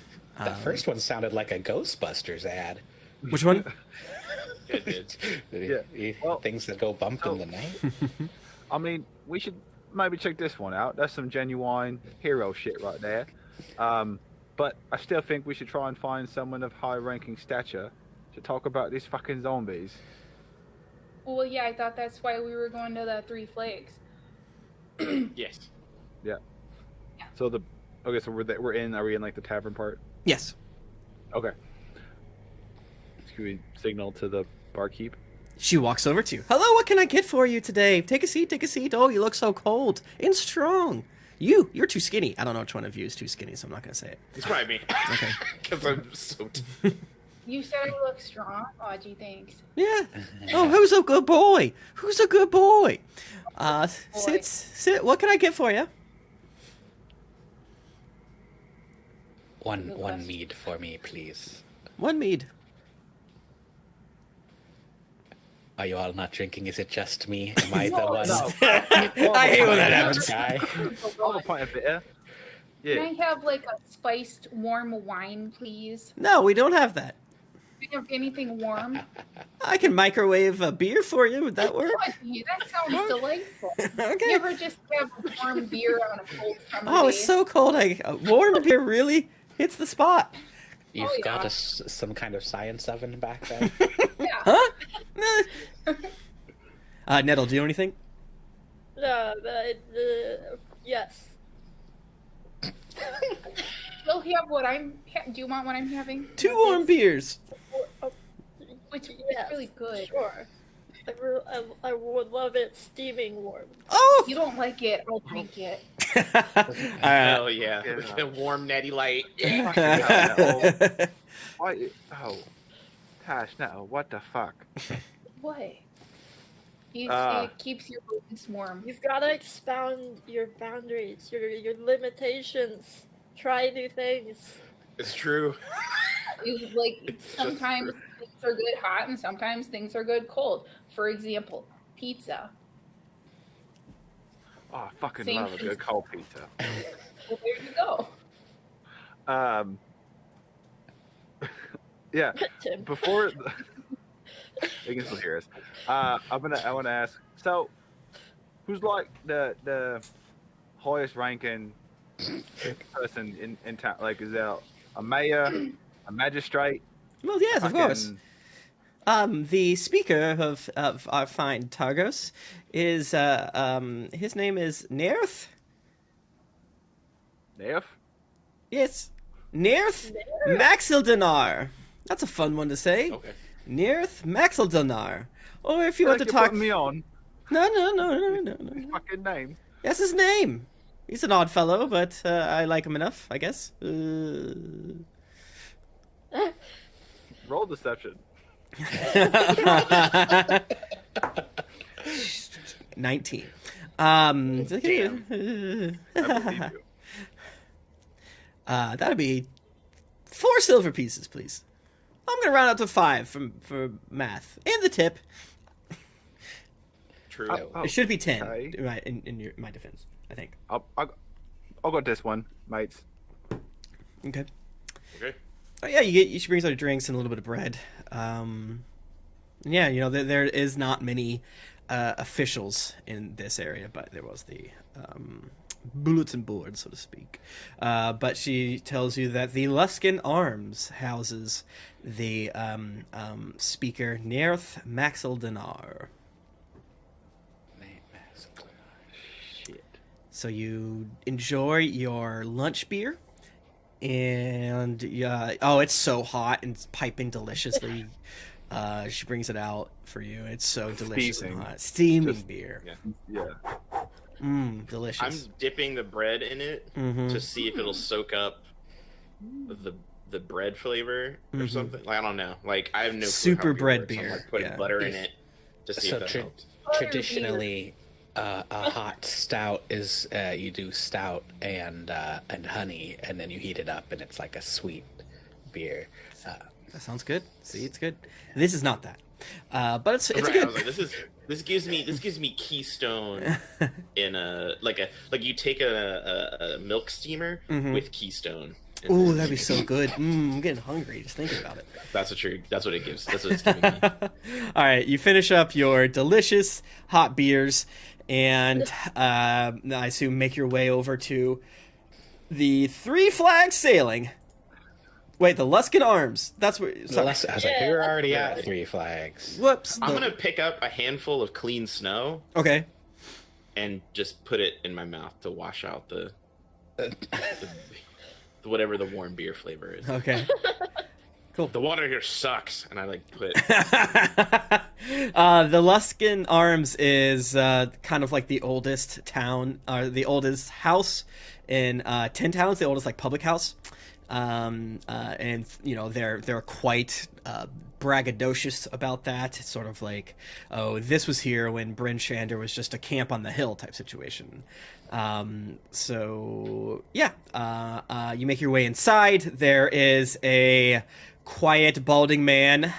first one sounded like a Ghostbusters ad. Which one? It did. Yeah. Well, things that go bump in the night. I mean, we should maybe check this one out. That's some genuine hero shit right there. But I still think we should try and find someone of high-ranking stature to talk about these fucking zombies. Well, yeah, I thought that's why we were going to the Three Flags. Yes. Yeah. So okay, so we're in. Are we in like the tavern part? Yes. Okay. Should we signal to the barkeep? She walks over to you. Hello, what can I get for you today? Take a seat, take a seat. Oh, you look so cold and strong. You're too skinny. I don't know which one of you is too skinny, so I'm not going to say it. It's probably me. Okay. Because I'm so... You said I look strong. Oh, gee, thanks. Yeah. Oh, who's a good boy? Who's a good boy? Sit. What can I get for you? One mead for me, please. One mead. Are you all not drinking? Is it just me? Am I the one? No. I hate when that happens. Guy? I'll point a bit. Yeah. Can I have like a spiced warm wine, please? No, we don't have that. Do you have anything warm? I can microwave a beer for you. Would that work? That sounds delightful. Okay. You ever just have warm beer on a cold summer Oh, day? it's so cold. Warm beer really hits the spot. You've Oh, got yeah. some kind of science oven back there? Yeah. Huh? Nettle, do you know anything? Yes. You'll have what I'm. Do you want what I'm having? 2 warm beers. Which is Yes, really good. Sure. I would love it steaming warm. Oh! You don't like it? I'll drink it. Hell yeah. Yeah. With the warm netty light. Why? Oh, Tash, no. What the fuck? What? It keeps your bones warm. You've got to expound your boundaries, your limitations. Try new things. It's true. You like sometimes things are good hot and sometimes things are good cold. For example, pizza. Oh, I fucking Same love a thing. good cold pizza. Well, there you go. Yeah. Tim. Before you can still hear us. I want to ask. So, who's like the highest ranking person in town? Like, is there a mayor, a magistrate? Well, yes, of course. fucking- The speaker of our fine Targos is his name is Nerth. Neff? Yes, Nerth Maxildenar. That's a fun one to say. Okay. Nerth Maxildenar. Or if you Feel want like to you're talk, putting me on no. fucking name. That's his name. He's an odd fellow, but I like him enough, I guess. Roll deception. 19. I believe you. That'd be 4 silver pieces, please. I'm gonna round up to 5 for math and the tip. True. Oh, It should be 10. okay. Right in my defense, I think. I'll go this one, mates. Okay. Okay. Oh yeah, she brings out drinks and a little bit of bread. Yeah, there is not many officials in this area, but there was the bulletin board, so to speak. But she tells you that the Luskin Arms houses the speaker Nerth Maxildenar. Shit. So you enjoy your lunch beer, and it's so hot and it's piping deliciously. She brings it out for you. It's so delicious Steaming. and hot. Steaming Just- beer. Yeah. Delicious. I'm dipping the bread in it Mhm. to see if it'll soak up the the bread flavor or something. Like I don't know. Like I have no clue Super how bread works. I'm, beer, like putting yeah. butter in it to see So if that helps. traditionally, a hot stout is you do stout and honey, and then you heat it up, and it's like a sweet beer. That sounds good. See, it's good. This is not that, but it's Right, good. I was like, this gives me Keystone in a like you take a milk steamer with Keystone. Ooh, that'd be so good. I'm getting hungry just thinking about it. That's what it gives. That's what it's giving me. All right, you finish up your delicious hot beers, and I assume make your way over to the Three Flags Sailing. Wait, the Luskin Arms. That's where. Sorry. I was like, we were already at Three Flags. Whoops. I'm gonna pick up a handful of clean snow Okay. and just put it in my mouth to wash out the whatever the warm beer flavor is. Okay. Cool. The water here sucks, and I like put. The Luskin Arms is kind of like the oldest town, or the oldest house in Tin Towns, the oldest like public house. And you know they're quite braggadocious about that. It's sort of like, oh, this was here when Bryn Shander was just a camp on the hill type situation. So yeah, you make your way inside. There is a quiet balding man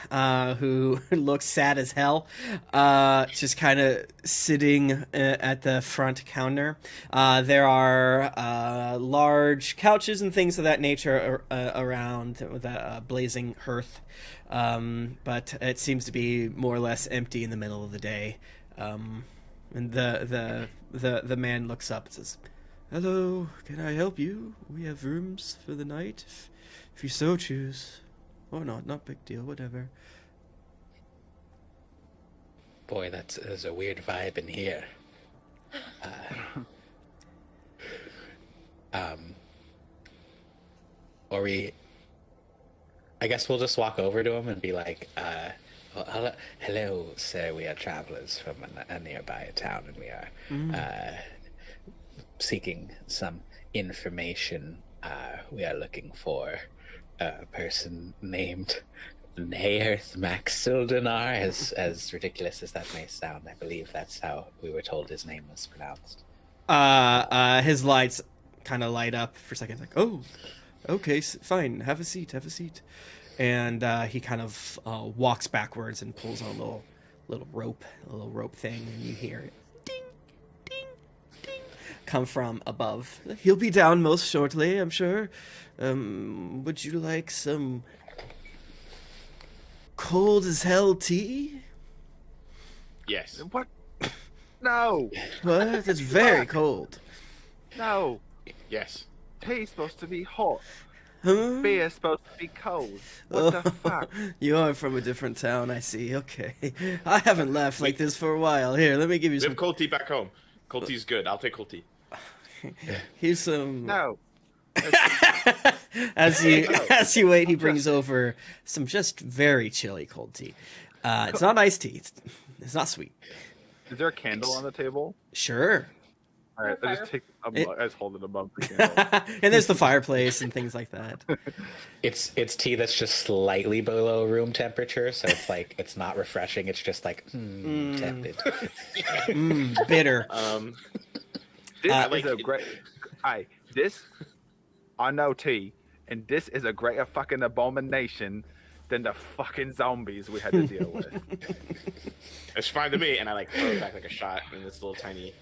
who looks sad as hell, just kind of sitting at the front counter. There are large couches and things of that nature around the blazing hearth, but it seems to be more or less empty in the middle of the day. And the man looks up and says, "Hello, can I help you? We have rooms for the night, if you so choose. Or not big deal, whatever." Boy, there's a weird vibe in here. I guess we'll just walk over to him and be like, hello, sir, we are travelers from a nearby town, and we are seeking some information. We are looking for a person named Naerth Maxildenar, as ridiculous as that may sound. I believe that's how we were told his name was pronounced. His lights kind of light up for a second, like, oh, okay, fine, have a seat. And he kind of walks backwards and pulls on a little rope thing, and you hear it ding, ding, ding come from above. He'll be down most shortly, I'm sure. Would you like some cold as hell tea? Yes. What? No. What? It's very cold. No. Yes. Tea's supposed to be hot. Huh? Beer's supposed to be cold. What the fuck? You are from a different town, I see. Okay. I haven't laughed like this for a while. Here, let me give you We some. have cold tea back home. Cold tea's good. I'll take cold tea. Here's some. No. As you wait, he brings over some just very chilly cold tea. It's not iced tea. It's not sweet. Is there a candle on the table? Sure. All right, I just I just hold it above the candle. And there's the fireplace and things like that. It's tea that's just slightly below room temperature, so it's like it's not refreshing. It's just like tepid. Bitter. This like is a it. great. I know tea, and this is a greater fucking abomination than the fucking zombies we had to deal with. It's fine to me, and I like throw it back like a shot in this little tiny.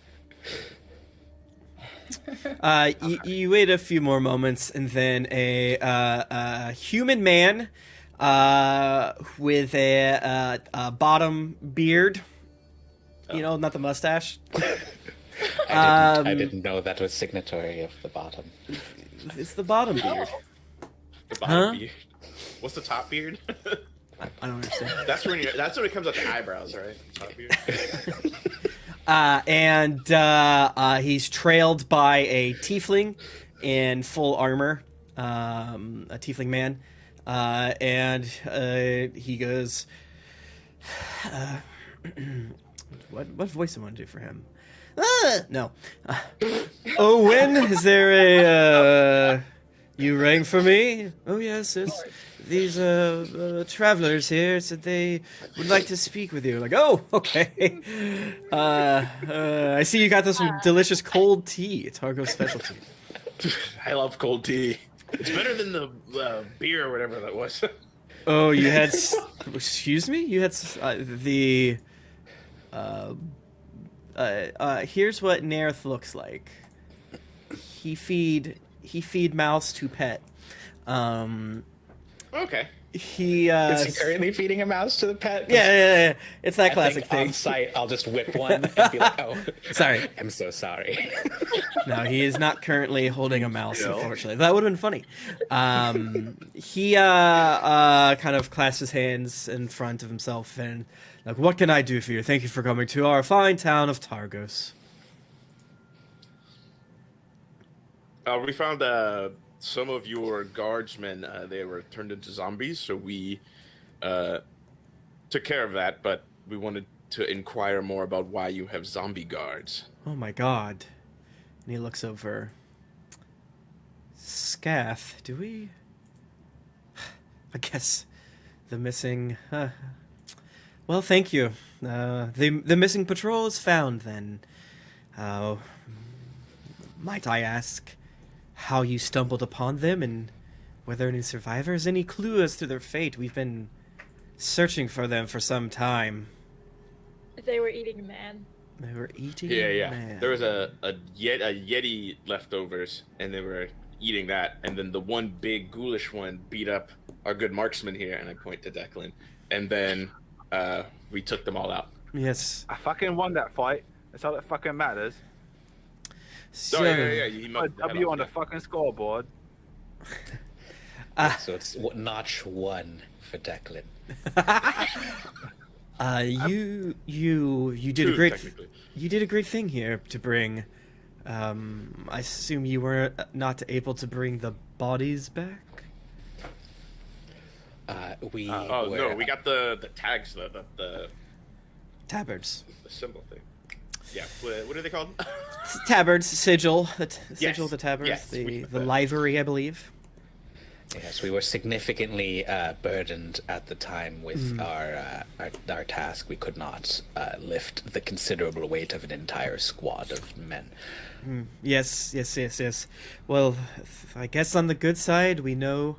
You wait a few more moments, and then a human man with a bottom beard. You know, not the mustache. I didn't know that was signatory of the bottom. It's the bottom beard. The bottom beard. What's the top beard? I don't understand. That's when it comes up the eyebrows, right? Top beard. And he's trailed by a tiefling in full armor, a tiefling man, and he goes, what voice do I want to do for him? No. Owen, is there You rang for me? Oh, yes, yes. These travelers here said they would like to speak with you. Like, oh, okay. I see you got this delicious cold tea. It's Hargo's specialty. I love cold tea. It's better than the beer or whatever that was. Oh, you had... excuse me? You had the... here's what Nerth looks like. He feed mouse to pet. Okay. Is he currently feeding a mouse to the pet? Yeah. It's that classic thing. On site, I'll just whip one and be like, "Oh, sorry, I'm so sorry." No, he is not currently holding a mouse. Unfortunately, that would have been funny. He kind of clasps his hands in front of himself and like, "What can I do for you? Thank you for coming to our fine town of Targos." We found some of your guardsmen, they were turned into zombies, so we took care of that, but we wanted to inquire more about why you have zombie guards. Oh my god. And he looks over. Scath, do we? I guess the missing... well, thank you. The missing patrol is found, then. Might I ask how you stumbled upon them and were there any survivors? Any clue as to their fate? We've been searching for them for some time. They were eating a man. They were eating Yeah. man. There was a Yeti leftovers, and they were eating that, and then the one big ghoulish one beat up our good marksman here, and I point to Declan, and then we took them all out. Yes. I fucking won that fight. That's all that fucking matters. So, Yeah. He A W on the fucking scoreboard. So it's notch 1 for Declan. You did Two, a great technically. you did a great thing here to bring. I assume you were not able to bring the bodies back. We no, we got the tags, the Tabards. symbol thing. Yeah, what are they called? Tabards, sigil, sigil, the tabards, Yes, the livery, I believe. Yes, we were significantly burdened at the time with our task. We could not lift the considerable weight of an entire squad of men. Yes. Well, I guess on the good side, we know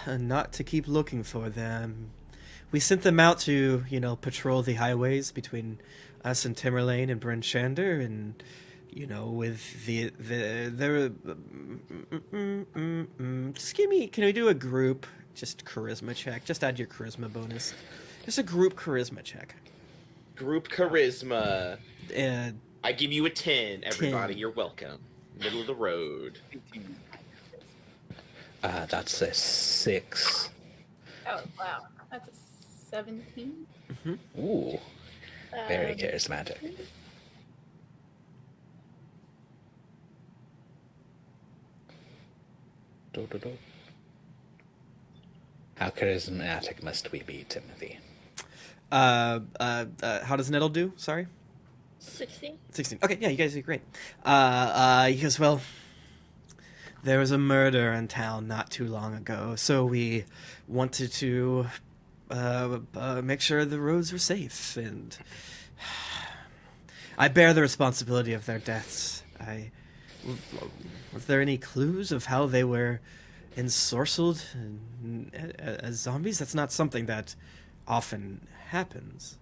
not to keep looking for them. We sent them out to, patrol the highways between us and Timberlane and Bryn Shander, and with the just can we do a group charisma check? Just add your charisma bonus. Just a group charisma check. Group charisma. And I give you a 10, everybody. 10. You're welcome. Middle of the road. That's a 6. Oh wow, that's a 17. Ooh, very charismatic. How charismatic must we be, Timothy? how does Nettle do? Sorry. 16. 16. Okay, yeah, you guys are great. He goes, well, there was a murder in town not too long ago, so we wanted to make sure the roads were safe, and I bear the responsibility of their deaths. Was there any clues of how they were ensorcelled as zombies? That's not something that often happens.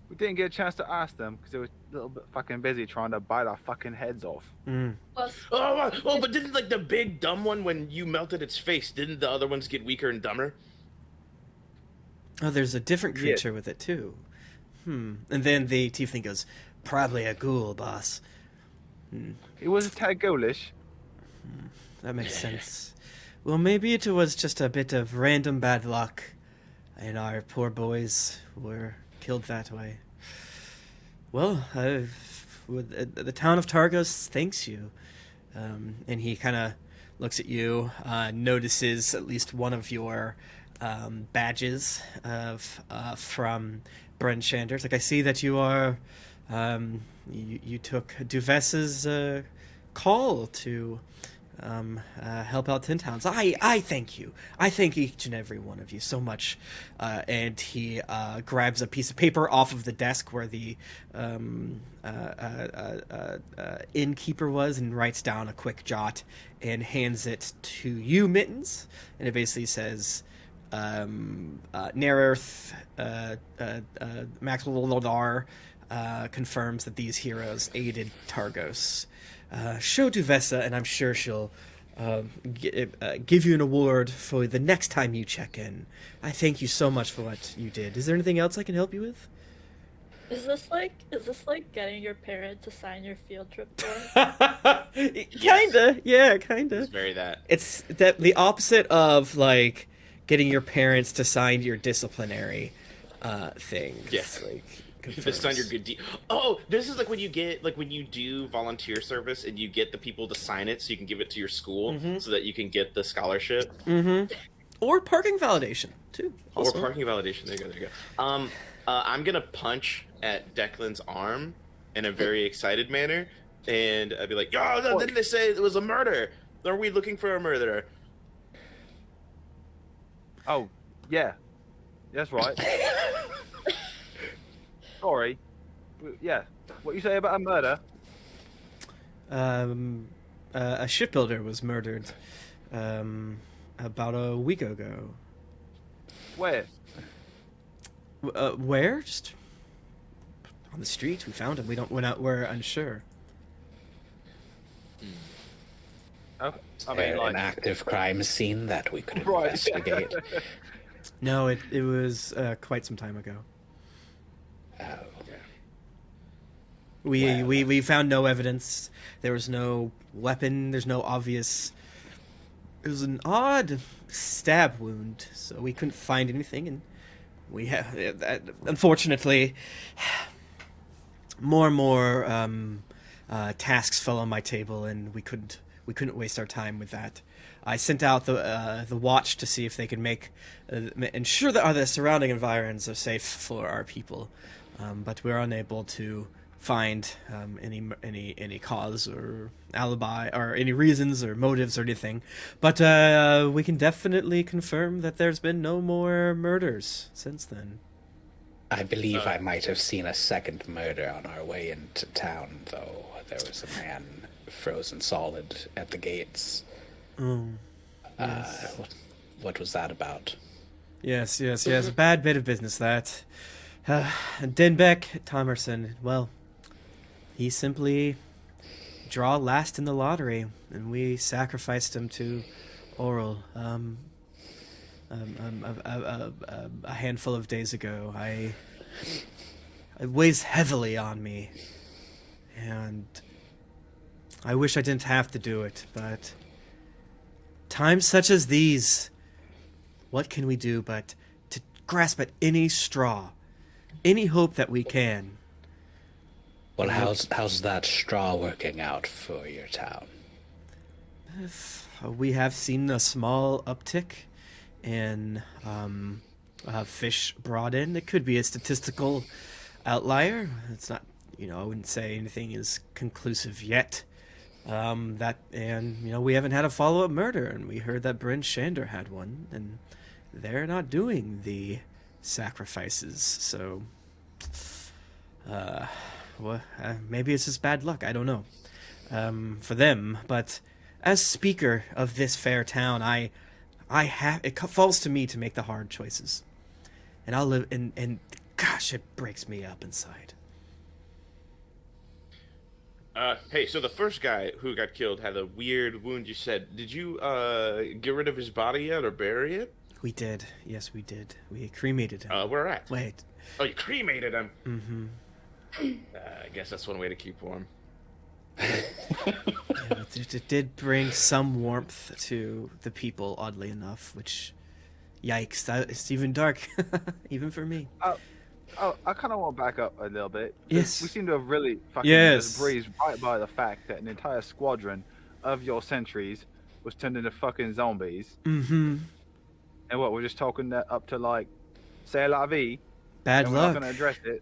We didn't get a chance to ask them because they were a little bit fucking busy trying to bite our fucking heads off. Mm. Well, But didn't the big dumb one, when you melted its face, didn't the other ones get weaker and dumber? Oh, there's a different creature with it, too. And then the tiefling goes, probably a ghoul, boss. It was a tad ghoulish. That makes sense. Well, maybe it was just a bit of random bad luck, and our poor boys were killed that way. Well, the town of Targos thanks you. And he kind of looks at you, notices at least one of your badges from Bryn Shanders. Like, I see that you are... you took Duvess's call to help out Tin Towns. I thank you. I thank each and every one of you so much. And he grabs a piece of paper off of the desk where the innkeeper was and writes down a quick jot and hands it to you, Mittens. And it basically says, Near Earth, Maxwell Lodar confirms that these heroes aided Targos. Show to Vessa, and I'm sure she'll give you an award for the next time you check in. I thank you so much for what you did. Is there anything else I can help you with? Is this like getting your parent to sign your field trip form? Kinda, yeah, kinda. It's very that. It's that the opposite of like getting your parents to sign your disciplinary thing. Yes. Like, This is on your good deed. Oh, this is like when you do volunteer service and you get the people to sign it so you can give it to your school so that you can get the scholarship. Or parking validation too. Also. Or parking validation. There you go. I'm gonna punch at Declan's arm in a very excited manner, and I'd be like, "Yo, didn't they say it was a murder? Are we looking for a murderer?" Oh, yeah. That's right. Sorry. Yeah. What you say about a murder? A shipbuilder was murdered about a week ago. Where? Where? Just on the street. We found him. We're unsure. Okay. An active crime scene that we could investigate. No, it was quite some time ago. Oh. We found no evidence. There was no weapon. There's no obvious. It was an odd stab wound, so we couldn't find anything, and we have unfortunately more and more tasks fell on my table, and we couldn't waste our time with that. I sent out the watch to see if they could ensure that the surrounding environs are safe for our people, but we're unable to find any cause or alibi or any reasons or motives or anything. But we can definitely confirm that there's been no more murders since then. I believe I might have seen a second murder on our way into town, though. There was a man frozen solid at the gates. Yes. What was that about? Yes. A bad bit of business, that. Denbeck Thomerson, well, he simply draw last in the lottery, and we sacrificed him to Oral a handful of days ago. It weighs heavily on me, and I wish I didn't have to do it, but times such as these, what can we do but to grasp at any straw, any hope that we can? Well, how's that straw working out for your town? We have seen a small uptick in fish brought in. It could be a statistical outlier. It's not, I wouldn't say anything is conclusive yet. We haven't had a follow-up murder, and we heard that Bryn Shander had one, and they're not doing the sacrifices, so maybe it's just bad luck. I don't know for them, but as speaker of this fair town, it falls to me to make the hard choices, and I'll live. And gosh, it breaks me up inside. Hey, so the first guy who got killed had a weird wound, you said. Did you get rid of his body yet or bury it? We did. Yes, we did. We cremated him. Where at? Wait. Oh, you cremated him? Mm-hmm. I guess that's one way to keep warm. It did bring some warmth to the people, oddly enough, which, yikes, it's even dark, even for me. I kind of want to back up a little bit. Yes. We seem to have really fucking Yes. breezed right by the fact that an entire squadron of your sentries was turned into fucking zombies. Mm-hmm. And what, we're just talking that up to, like, say la vie? Bad and luck. We're not going to address it.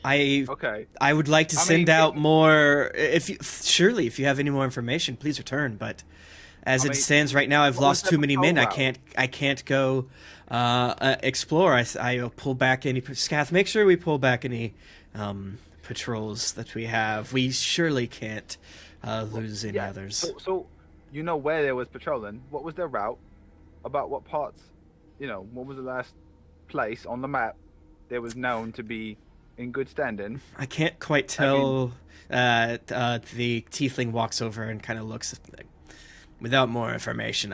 Okay. I would like to I mean, send out more. If you have any more information, please return. But as I it mean, stands right now, I've what was lost the too many men. patrol I can't go explore. I'll pull back any. Scath, make sure we pull back any patrols that we have. We surely can't lose any others. So, you know where there was patrolling. What was their route? About what parts? What was the last place on the map that was known to be in good standing? I can't quite tell. The tiefling walks over and kind of looks. Without more information,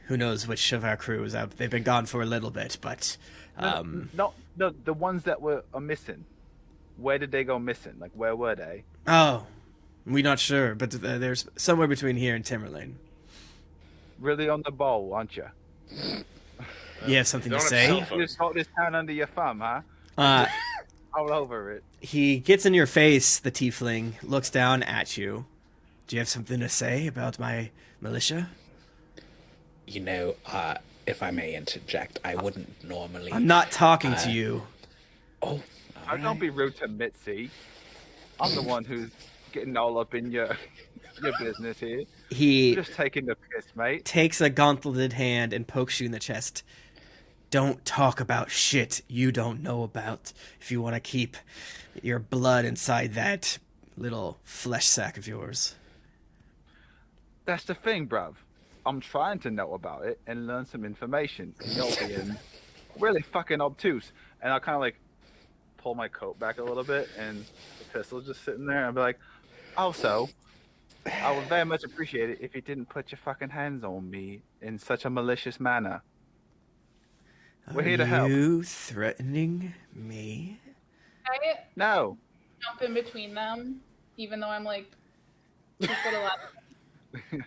who knows which of our crew is out. They've been gone for a little bit, but No, the ones that are missing. Where did they go missing? Like, where were they? oh, we're not sure. But there's somewhere between here and Timberlane. Really on the ball, aren't you? You have something to Don't have say? cell phones. You just hold this town under your thumb, huh? All over it. He gets in your face. The tiefling looks down at you. Do you have something to say about my militia? If I may interject, I wouldn't normally. I'm not talking to you. Oh, Don't be rude to Mitzi. I'm the one who's getting all up in your business here. He Just taking the piss, mate. takes a gauntleted hand and pokes you in the chest. Don't talk about shit you don't know about if you want to keep your blood inside that little flesh sack of yours. That's the thing, bruv. I'm trying to know about it and learn some information. And you're being really fucking obtuse. And I kind of like pull my coat back a little bit, and the pistol's just sitting there. I'll be like, also, I would very much appreciate it if you didn't put your fucking hands on me in such a malicious manner. We're here to help. Are you threatening me? I No. jump in between them, even though I'm like 2'11".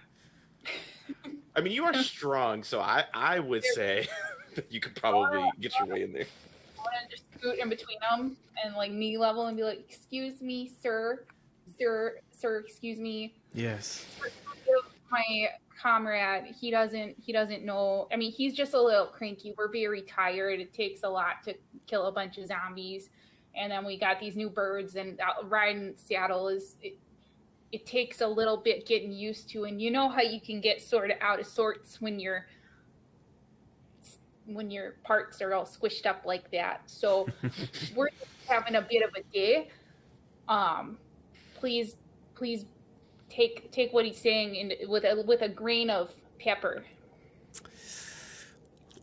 I mean, you are strong, so I would say that you could probably get your way in there. I want to just scoot in between them and like knee level and be like, "Excuse me, sir, excuse me." Yes. My comrade, he doesn't know. I mean, he's just a little cranky. We're very tired. It takes a lot to kill a bunch of zombies, and then we got these new birds. And riding Seattle it takes a little bit getting used to. And you know how you can get sort of out of sorts when your parts are all squished up like that. So we're just having a bit of a day. Please take what he's saying with a grain of pepper.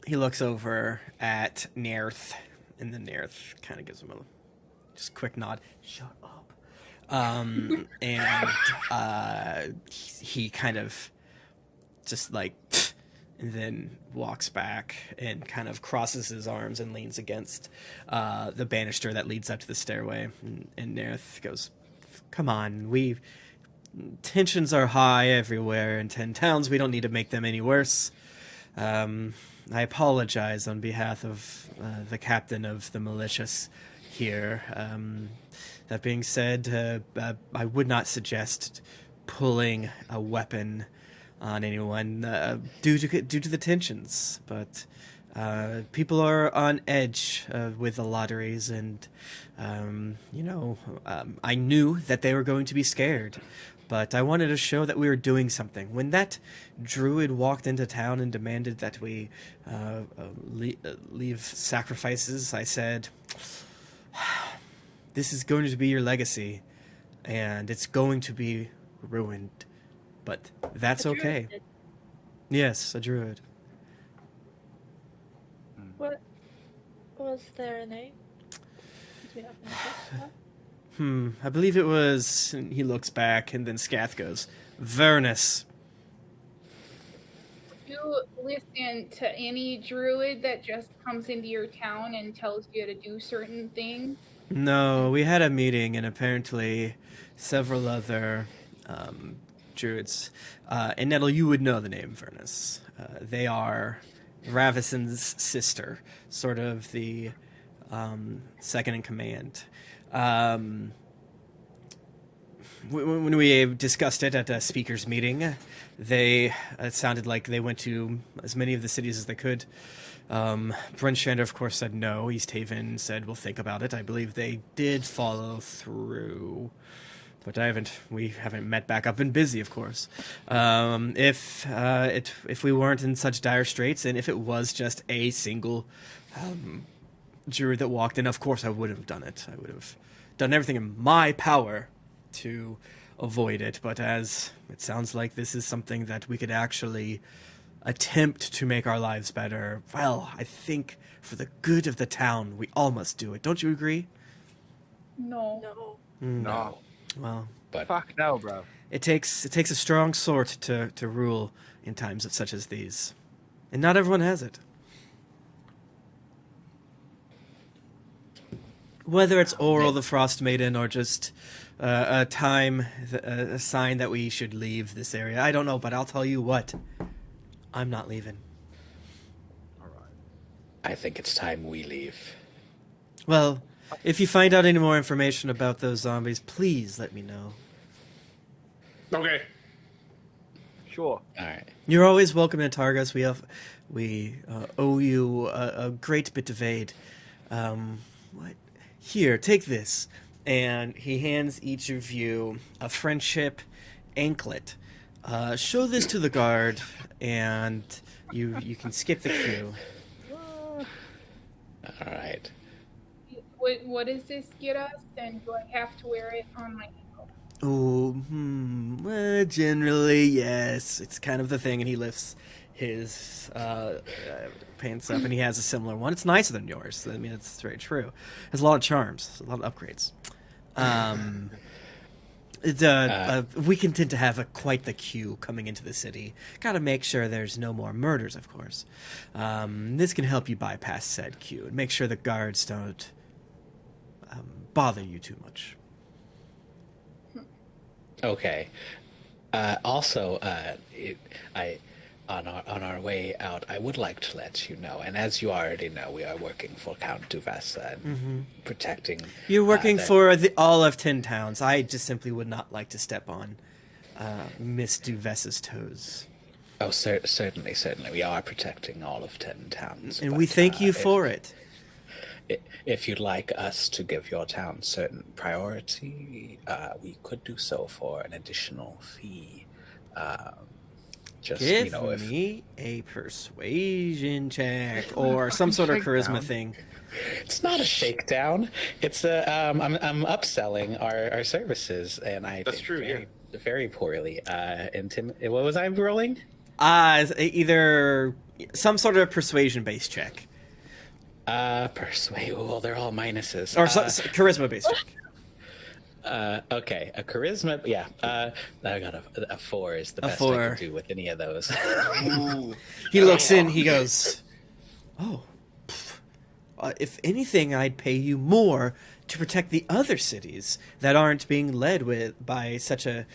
He looks over at Nerth, and then Nerth kind of gives him a just quick nod. Shut up. And he kind of just like, and then walks back and kind of crosses his arms and leans against the banister that leads up to the stairway. And Nerth goes, "Come on, tensions are high everywhere in 10 towns. We don't need to make them any worse. I apologize on behalf of the captain of the militias here. That being said, I would not suggest pulling a weapon on anyone due to the tensions. But people are on edge with the lotteries, and I knew that they were going to be scared. But I wanted to show that we were doing something. When that druid walked into town and demanded that we leave sacrifices, I said, this is going to be your legacy, and it's going to be ruined. But that's okay. Yes, a druid. What was their name? Do you happen to catch that? I believe it was... And he looks back, and then Scath goes, Vernus. You listen to any druid that just comes into your town and tells you to do certain things? No, we had a meeting, and apparently several other druids. And Nettle, you would know the name Vernus. They are Ravison's sister, sort of the second in command. When we discussed it at a speakers meeting, it sounded like they went to as many of the cities as they could Brunchander, of course, said no. East Haven said, we'll think about it. I believe they did follow through. But we haven't met back. I've been busy, of course. If we weren't in such dire straits, and if it was just a single druid that walked in, of course I would have done it. I would have done everything in my power to avoid it. But as it sounds like this is something that we could actually attempt to make our lives better, well, I think for the good of the town, we all must do it. Don't you agree? No. No. No. Well, But Fuck no, bro. it takes a strong sword to rule in times such as these, and not everyone has it. Whether it's Oral the Frostmaiden or just a sign that we should leave this area, I don't know. But I'll tell you what, I'm not leaving. All right. I think it's time we leave. Well, if you find out any more information about those zombies, please let me know. Okay. Sure. All right. You're always welcome in Targus. We owe you a great bit of aid. What? Here, take this. And he hands each of you a friendship anklet. Show this to the guard, and you can skip the queue. All right. What does this get us? And do I have to wear it on my ankle? Oh, well, generally, yes. It's kind of the thing, and he lifts his pants up, and he has a similar one. It's nicer than yours. I mean, it's very true. It has a lot of charms, a lot of upgrades. We can tend to have quite the queue coming into the city. Got to make sure there's no more murders, of course. This can help you bypass said queue and make sure the guards don't bother you too much. Okay. Also, on our way out, I would like to let you know, and as you already know, we are working for Count Duvassa and protecting. You're working for all of 10 towns. I just simply would not like to step on Miss Duvessa's toes. Oh, certainly. We are protecting all of 10 towns. And we thank you for it. If you'd like us to give your town certain priority, we could do so for an additional fee. Give me a persuasion check or some sort of charisma thing. It's not a shakedown. It's I'm upselling our services, and I That's did true. very, very poorly. What was I rolling? Either some sort of persuasion-based check. Persuade. Well, they're all minuses. Or charisma-based check. Okay, a charisma. Yeah, I got a 4 is the best 4. I can do with any of those. Ooh. He looks in, he goes, "Oh, if anything, I'd pay you more to protect the other cities that aren't being led by such a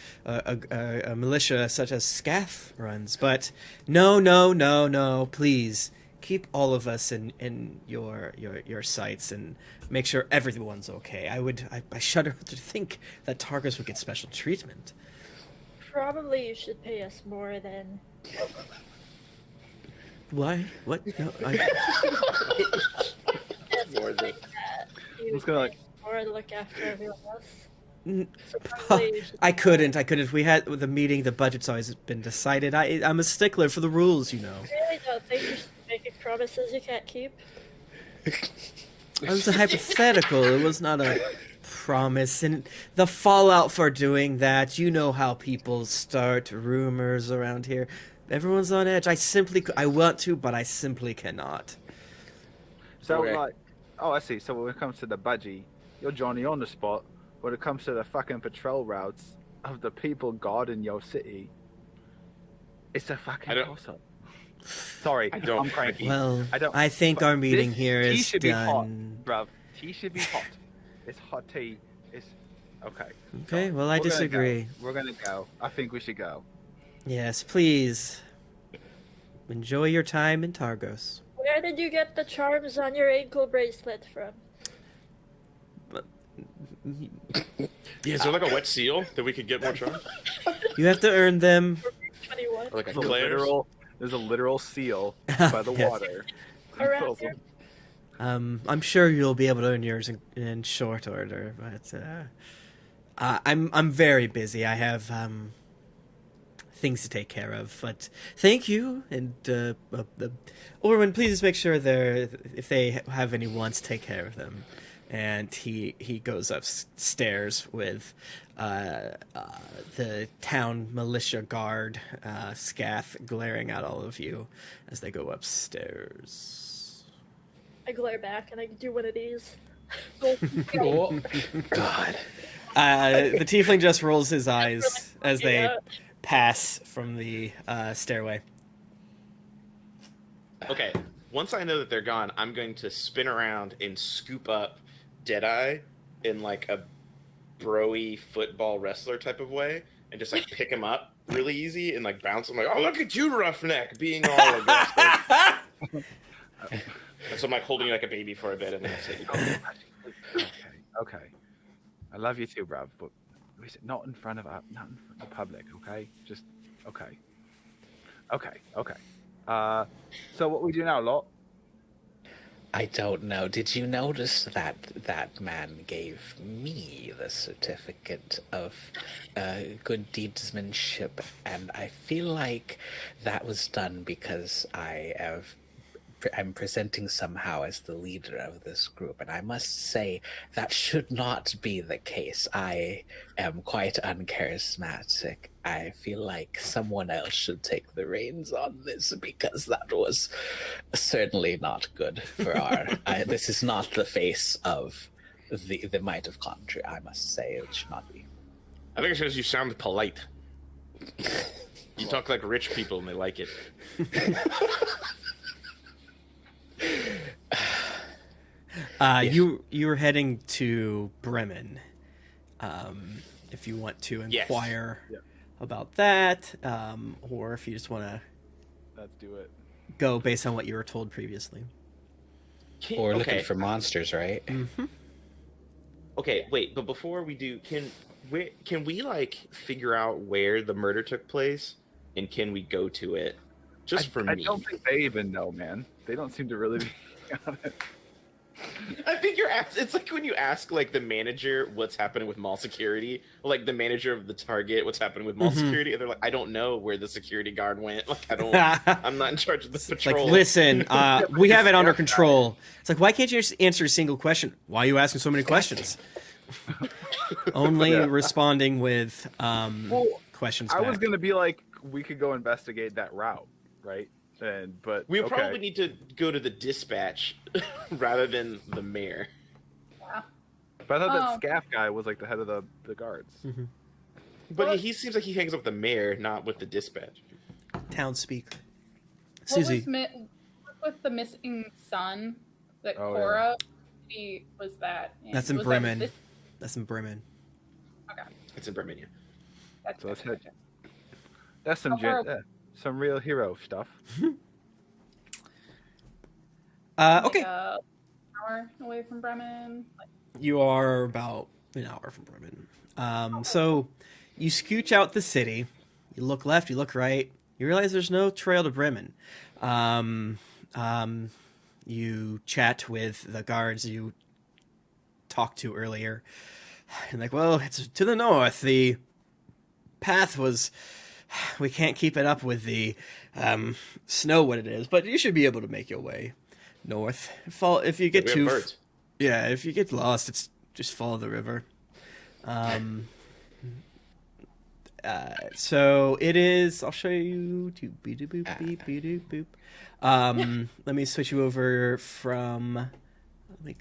militia such as Scath runs. But no, please keep all of us in your sights and make sure everyone's okay. I shudder to think that Targus would get special treatment." Probably you should pay us more than. Why? What? No, More than. You Who's gonna, like- more to look after everyone else. N- So probably you should. I couldn't. We had the meeting. The budget's always been decided. I'm a stickler for the rules, you know. I really don't think you should be making promises you can't keep. It was a hypothetical. It was not a promise. And the fallout for doing that, you know how people start rumors around here. Everyone's on edge. I want to, but I simply cannot. So, Okay. I see. So when it comes to the budgie, you're Johnny on the spot. When it comes to the fucking patrol routes of the people guarding your city, it's a fucking toss-up. Sorry, I don't- I'm cranky. Well, I don't. I think but our meeting this here tea is should be hot, done. bruv. Tea should be hot. It's hot tea. It's okay. Okay, So, well, I we're gonna disagree. go. We're gonna go. I think we should go. Yes, please. Enjoy your time in Targos. Where did you get the charms on your ankle bracelet from? Yeah, is there like a wet seal that we could get more charms? You have to earn them. 21. Or like a There's a Claire's? literal seal by the Yes. water. around here? I'm sure you'll be able to earn yours in short order, but I'm very busy. I have things to take care of. But thank you, and Orwin, please just make sure if they have any wants, take care of them. And he goes upstairs with the town militia guard, Scath, glaring at all of you as they go upstairs. I glare back and I do one of these. Oh, God. The tiefling just rolls his eyes as they pass from the stairway. Okay, once I know that they're gone, I'm going to spin around and scoop up Deadeye in like a bro-y football wrestler type of way, and just like pick him up really easy and like bounce him like, oh, look at you, roughneck, being all aggressive. And so I'm like holding you like a baby for a bit, and then I say, Okay. I love you too, bruv, but not in front of the public, okay? Just okay. So what we do now, lot? I don't know. Did you notice that that man gave me the certificate of good deedsmanship? And I feel like that was done because I'm presenting somehow as the leader of this group, and I must say that should not be the case. I am quite uncharismatic. I feel like someone else should take the reins on this, because that was certainly not good for our... this is not the face of the might of country, I must say. It should not be. I think it's because you sound polite. You talk like rich people and they like it. You were heading to Bremen. If you want to inquire about that, or if you just want to, let's do it. Go based on what you were told previously. Or looking for monsters, right? Mm-hmm. Okay, wait, but before we do, can we like figure out where the murder took place, and can we go to it? Just for me. I don't think they even know, man. They don't seem to really be on it. I think it's like when you ask like the manager what's happening with mall security, like the manager of the Target, what's happening with mall security, and they're like, I don't know where the security guard went. Like I'm not in charge of the patrol. Like, listen, we have it under control. It's like, why can't you just answer a single question? Why are you asking so many questions? Only responding with questions back. I was gonna be like, we could go investigate that route, right? But we probably need to go to the dispatch rather than the mayor. Yeah. But I thought that Scaff guy was like the head of the guards. Mm-hmm. But he seems like he hangs up with the mayor, not with the dispatch. Town speak. What Susie. was with the missing son that Cora was that? That's in Bremen. That's in Bremen. Okay. It's in Bremen, yeah. That's some real hero stuff. Okay. An hour away from Bremen. You are about an hour from Bremen. So you scooch out the city. You look left, you look right. You realize there's no trail to Bremen. You chat with the guards you talked to earlier. And like, well, it's to the north. The path was... We can't keep it up with the snow what it is, but you should be able to make your way north. If you get if you get lost, it's just follow the river. So it is. I'll show you. Let me switch you over from. Let me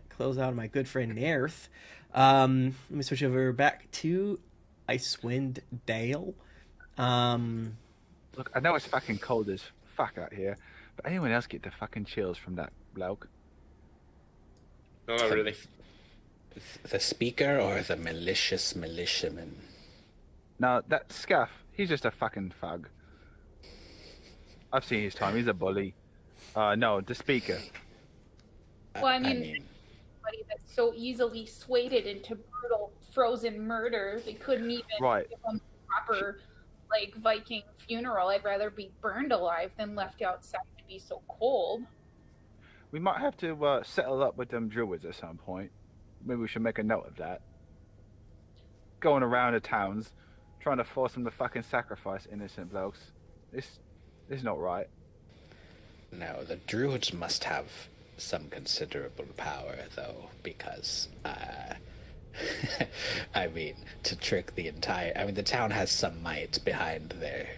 close out my good friend Nerth. Let me switch over back to Icewind Dale. Look, I know it's fucking cold as fuck out here, but anyone else get the fucking chills from that bloke? No, not really. The speaker or the malicious militiaman? No, that Scaff, he's just a fucking thug. I've seen his time, he's a bully. No, the speaker. Well, I mean, somebody that's so easily swayed into brutal frozen murder, they couldn't even give them proper... like Viking funeral. I'd rather be burned alive than left outside to be so cold. We might have to settle up with them druids at some point. Maybe we should make a note of that. Going around the towns, trying to force them to fucking sacrifice innocent blokes. This is not right. No, the druids must have some considerable power, though, because, I mean, to trick the entire... I mean, the town has some might behind their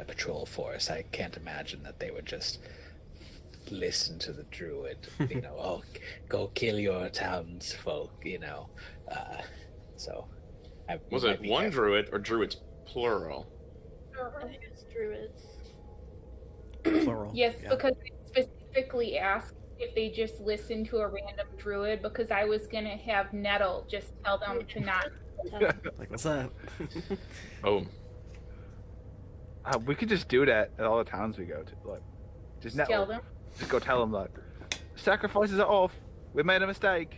patrol force. I can't imagine that they would just listen to the druid, you know, oh, go kill your townsfolk, you know. So... Was it one druid or druids plural? I think it's druids. Plural. Yes, yeah. because I specifically asked if they just listen to a random druid because I was gonna have Nettle just tell them to not. Like, what's up? Oh, We could just do that at all the towns we go to. Like, just Tell them. Just go tell them, like, sacrifices are off. We made a mistake.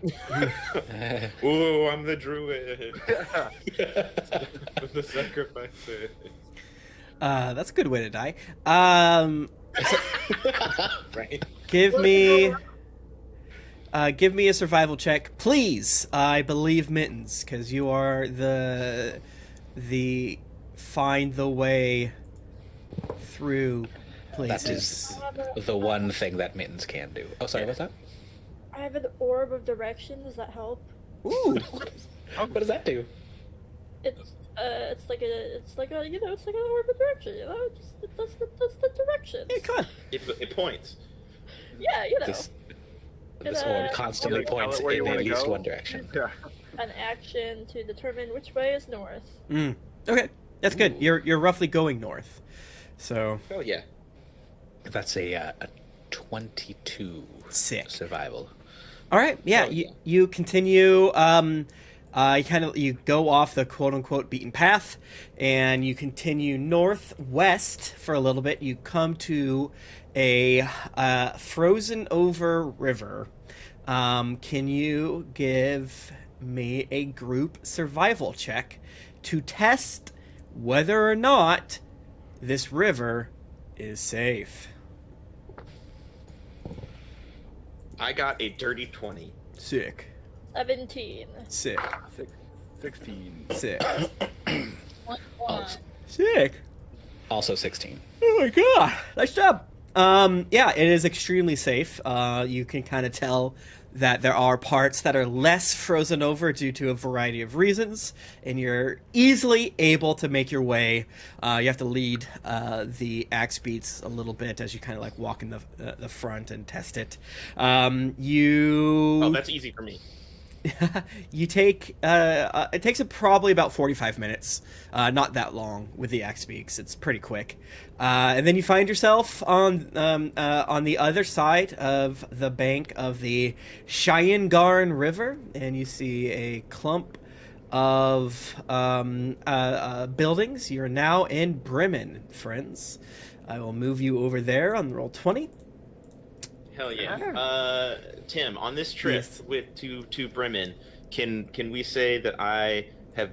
ooh, I'm the druid. The sacrifices. That's a good way to die. Right. Give me a survival check, please. I believe Mittens, because you are the find the way through places. That is the one thing that Mittens can do. Oh, sorry, what's that? I have an orb of direction. Does that help? Ooh, What does that do? It's like an orb of direction. You know, that's the directions. yeah, come on. It points. Yeah, you know, This orb constantly Tell it points where you in wanna at least go. one direction. Yeah. an action to determine which way is north. Okay, that's good. Ooh. You're roughly going north, so Oh yeah. That's a 22 sick. survival. All right, yeah, Oh, you continue. You go off the quote unquote beaten path, and you continue northwest for a little bit. You come to a frozen over river. Can you give me a group survival check to test whether or not this river is safe? I got a dirty 20. Sick. 17. Sick. 16. Sick. Oh, Sick. also 16. Oh my god! Nice job. Yeah, it is extremely safe. You can kind of tell that there are parts that are less frozen over due to a variety of reasons, and you're easily able to make your way. You have to lead the axe beats a little bit as you kind of like walk in the front and test it. Oh, that's easy for me. You take it takes probably about 45 minutes, not that long with the axe beaks. It's pretty quick, and then you find yourself on the other side of the bank of the Cheyenne River, and you see a clump of buildings. You're now in Bremen, friends. I will move you over there on roll 20. Hell yeah. Tim, on this trip Yes. to Bremen, can we say that I have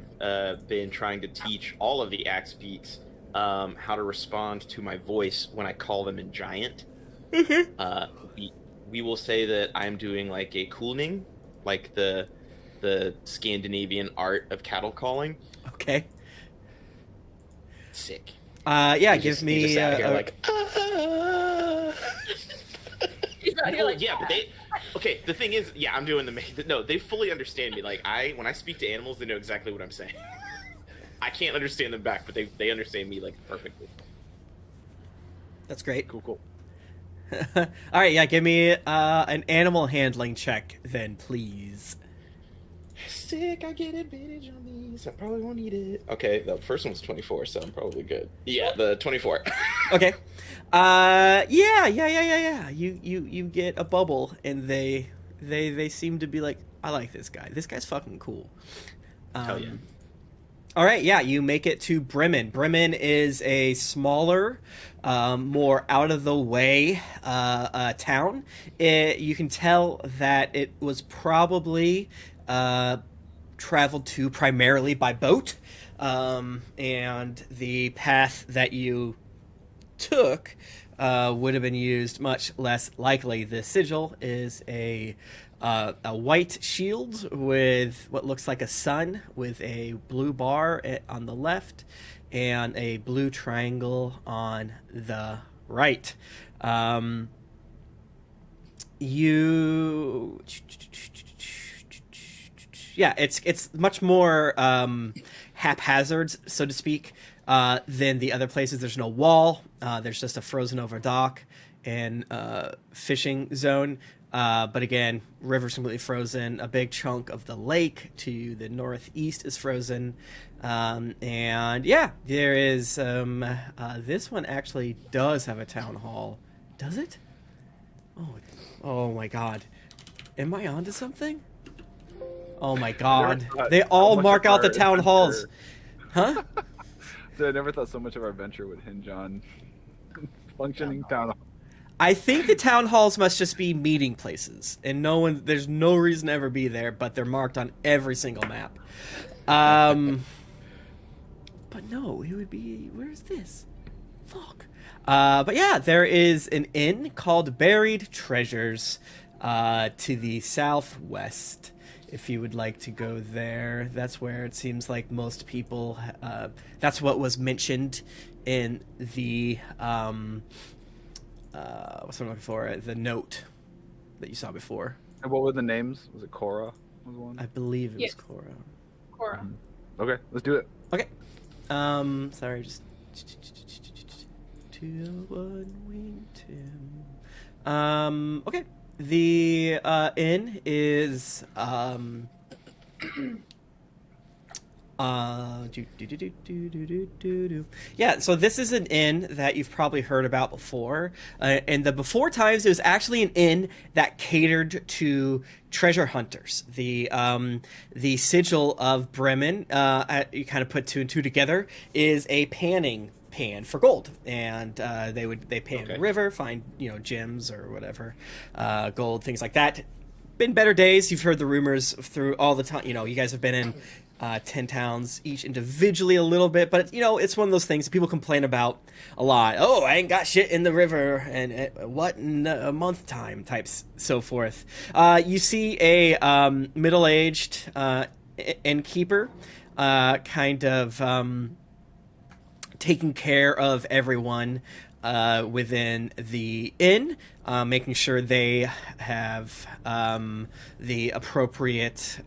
been trying to teach all of the axe beaks how to respond to my voice when I call them in giant? We will say that I'm doing like a cooling, like the Scandinavian art of cattle calling. Okay. Sick. Yeah. Give me You just sat here like, Oh, yeah, but they... Okay, the thing is, yeah, I'm doing no, they fully understand me. Like, when I speak to animals, they know exactly what I'm saying. I can't understand them back, but they understand me, like, perfectly. That's great. Cool. All right, yeah, give me an animal handling check then, please. Sick, I get advantage on these. I probably won't need it. Okay, the first one was 24, so I'm probably good. Yeah, the 24. Okay. Yeah. You get a bubble, and they seem to be like, I like this guy. This guy's fucking cool. Hell yeah. All right, yeah, you make it to Bremen. Bremen is a smaller, more out of the way town. You can tell that it was probably traveled to primarily by boat, and the path that you took would have been used much less likely. The sigil is a white shield with what looks like a sun with a blue bar on the left and a blue triangle on the right. It's much more haphazard, so to speak, than the other places. There's no wall. There's just a frozen over dock and fishing zone. But again, river's completely frozen. A big chunk of the lake to the northeast is frozen. And yeah, there is this one actually does have a town hall. Does it? Oh my god. Am I onto something? Oh my god. They all mark out the town halls. Huh? So I never thought so much of our venture would hinge on functioning town hall. I think the town halls must just be meeting places, and there's no reason to ever be there, but they're marked on every single map. But no, it would be, where's this? Fuck. But yeah, there is an inn called Buried Treasures to the southwest. If you would like to go there, that's where it seems like most people. That's what was mentioned in the what's I'm looking for? The note that you saw before. And what were the names? Was it Cora? Was one? I believe it was Yes. Cora. Cora. Okay, let's do it. Okay. Sorry, just 201 Tim. Okay. The inn is yeah, so this is an inn that you've probably heard about before. And the before times, it was actually an inn that catered to treasure hunters. The sigil of Bremen, you kind of put two and two together, is a pan for gold, and they pan the river, find gems or whatever, gold, things like that. Been better days. You've heard the rumors through all the time. You guys have been in 10 towns each individually a little bit, but it's one of those things that people complain about a lot. Oh, I ain't got shit in the river, and what in a month time, types, so forth. You see a middle-aged innkeeper kind of taking care of everyone within the inn, making sure they have the appropriate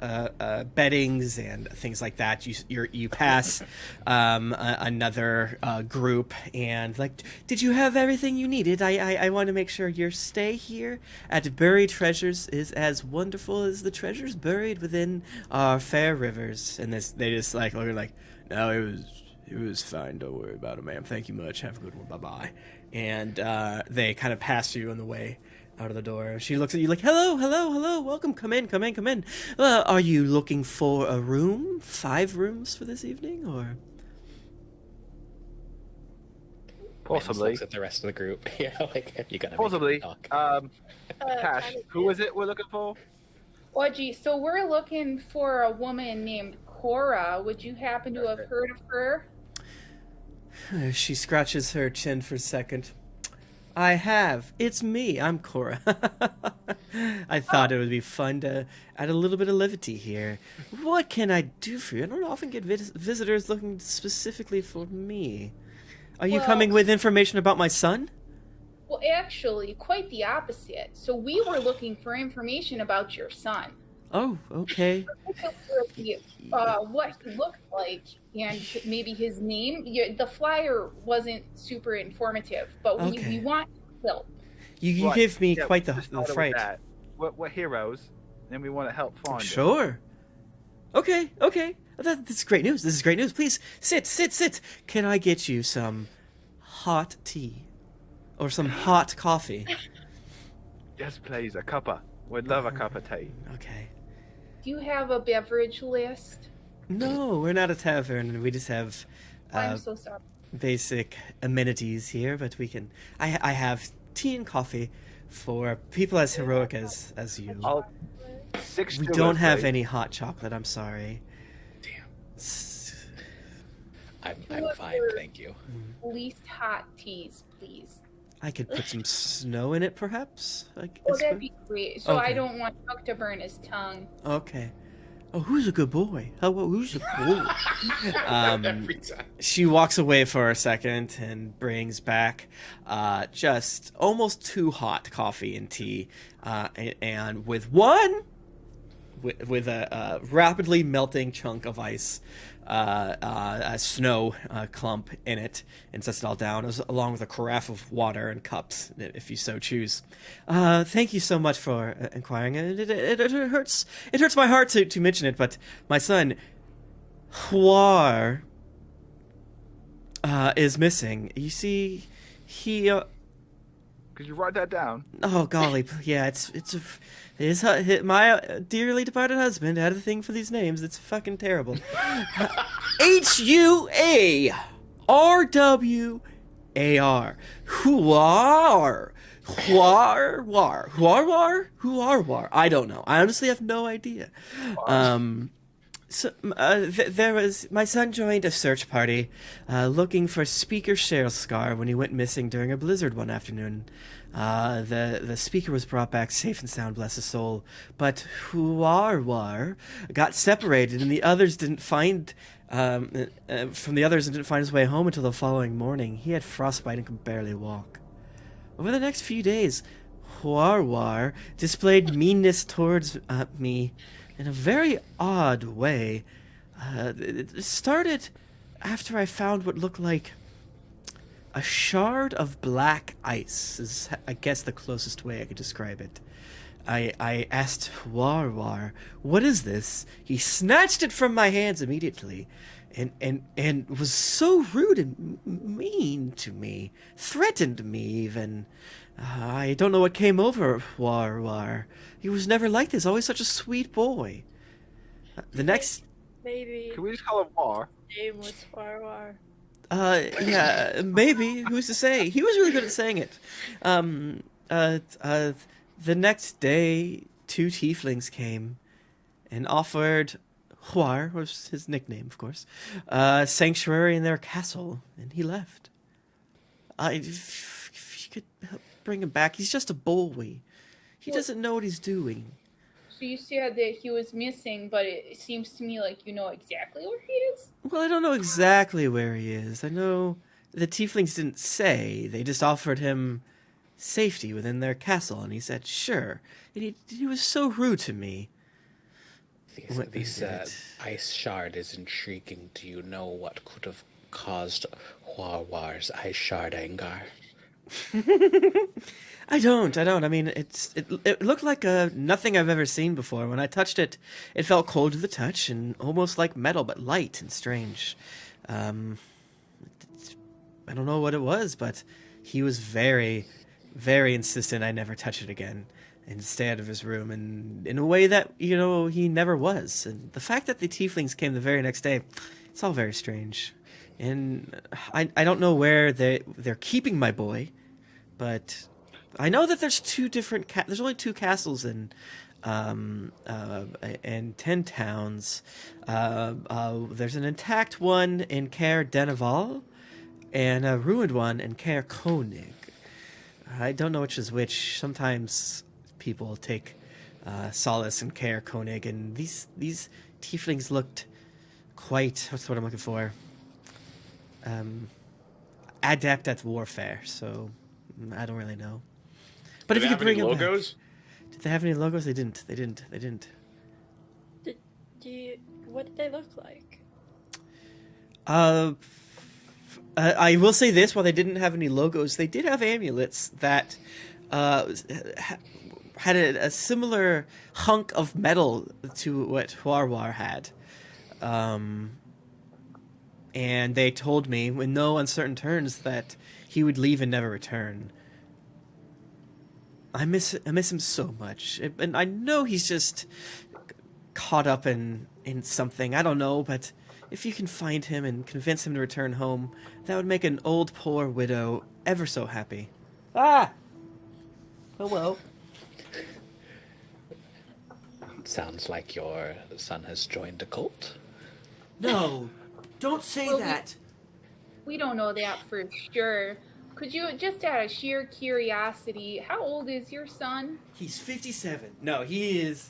beddings and things like that. You pass another group and like, did you have everything you needed? I want to make sure your stay here at Buried Treasures is as wonderful as the treasures buried within our fair rivers. And they just like look like, no, it was fine. Don't worry about it, ma'am. Thank you much. Have a good one. Bye-bye. And they kind of pass you on the way out of the door. She looks at you like, hello. Welcome. Come in. Are you looking for a room? 5 rooms for this evening, or? Possibly. Looks at the rest of the group. Yeah, like you gotta Possibly. Cash. Kind of Who is it we're looking for? Well, gee, so we're looking for a woman named Cora. Would you happen to have heard of her? She scratches her chin for a second. I have. It's me. I'm Cora. I thought it would be fun to add a little bit of levity here. What can I do for you? I don't often get visitors looking specifically for me. Are you coming with information about my son? Well, actually, quite the opposite. So we were looking for information about your son. Oh, okay. What he looked like and maybe his name. The flyer wasn't super informative, but we want help. You give me quite the started with fright. that. We're heroes, and we want to help find them. Sure. Okay. This is great news. Please, sit. Can I get you some hot tea? Or some hot coffee? Yes, please, a cuppa. We'd love a cup of tea. Okay. Do you have a beverage list? No, we're not a tavern. We just have I'm so sorry. basic amenities here, but we can... I have tea and coffee for people as heroic as you. I'll 6 We sugar, don't have please. any hot chocolate, I'm sorry. Damn. I'm fine, thank you. Least hot teas, please. I could put some snow in it, perhaps. Oh, that'd be great. So I Okay. don't want Chuck to burn his tongue. Okay. Oh, who's a good boy? Who's a boy? Every time. She walks away for a second and brings back just almost too hot coffee and tea, and with a rapidly melting chunk of ice, a snow clump in it, and sets it all down, along with a carafe of water and cups, if you so choose. Thank you so much for inquiring. It hurts my heart to mention it, but my son, Huar, is missing. You see, he. Could you write that down? Oh golly, yeah, my dearly departed husband had a thing for these names. It's fucking terrible. Huarwar. Huarwar. I don't know. I honestly have no idea. So there was my son joined a search party, looking for Speaker Scar when he went missing during a blizzard one afternoon. The speaker was brought back safe and sound, bless his soul. But Huarwar got separated, and the others didn't find from the others and didn't find his way home until the following morning. He had frostbite and could barely walk. Over the next few days, Huarwar displayed meanness towards me in a very odd way. It started after I found what looked like a shard of black ice, is I guess the closest way I could describe it. I asked Huarwar, "What is this?" He snatched it from my hands immediately, and was so rude and mean to me, threatened me even. I don't know what came over Huarwar. He was never like this, always such a sweet boy. The next... Maybe Can we just call him War? name was Farwar. Yeah, maybe. Who's to say? He was really good at saying it. The next day, 2 tieflings came and offered Huar, was his nickname, of course, sanctuary in their castle, and he left. If you could help bring him back, he's just a boy. He doesn't know what he's doing. So you said that he was missing, but it seems to me like you know exactly where he is. Well, I don't know exactly where he is. I know the tieflings didn't say. They just offered him safety within their castle, and he said, sure. And he was so rude to me. This ice shard is intriguing. Do you know what could have caused Huarwar's ice shard anger? I don't. I mean, it looked like nothing I've ever seen before. When I touched it, it felt cold to the touch and almost like metal, but light and strange. I don't know what it was, but he was very, very insistent I never touch it again and stay out of his room, and in a way that, he never was. And the fact that the tieflings came the very next day, it's all very strange. And I don't know where they're keeping my boy, but I know that there's 2 different there's only 2 castles in 10 towns. There's an intact one in Caer Deneval and a ruined one in Caer Konig. I don't know which is which. Sometimes people take solace in Caer Konig, and these tieflings looked quite, what's the word I'm looking for? Adept at warfare, so I don't really know. But Did if they you could have bring any them logos? back. Did they have any logos? They didn't. What did they look like? I will say this: while they didn't have any logos, they did have amulets that had a similar hunk of metal to what Huarwar had. And they told me, in no uncertain terms, that he would leave and never return. I miss him so much, and I know he's just caught up in something. I don't know, but if you can find him and convince him to return home, that would make an old poor widow ever so happy. Ah! Hello. Sounds like your son has joined a cult. No, don't say Well, that. We don't know that for sure. Could you, just out of sheer curiosity, how old is your son? He's 57. No, he is.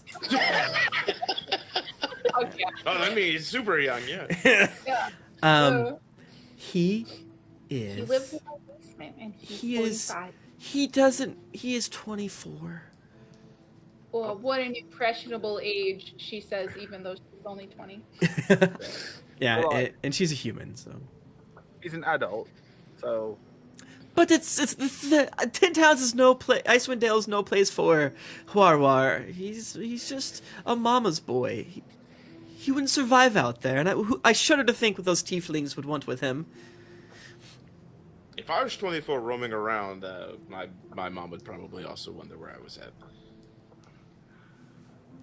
Okay. Oh, I mean, he's super young, yeah. Yeah. He is. He lives in my basement, and he's 45. He is 24. Well, what an impressionable age, she says, even though she's only 20. Yeah, Well, and she's a human, so. He's an adult, so But it's the Tin Towns is no place. Icewind Dale is no place for Huarwar. He's just a mama's boy. He wouldn't survive out there, and I shudder to think what those tieflings would want with him. If I was 24 roaming around, my mom would probably also wonder where I was at.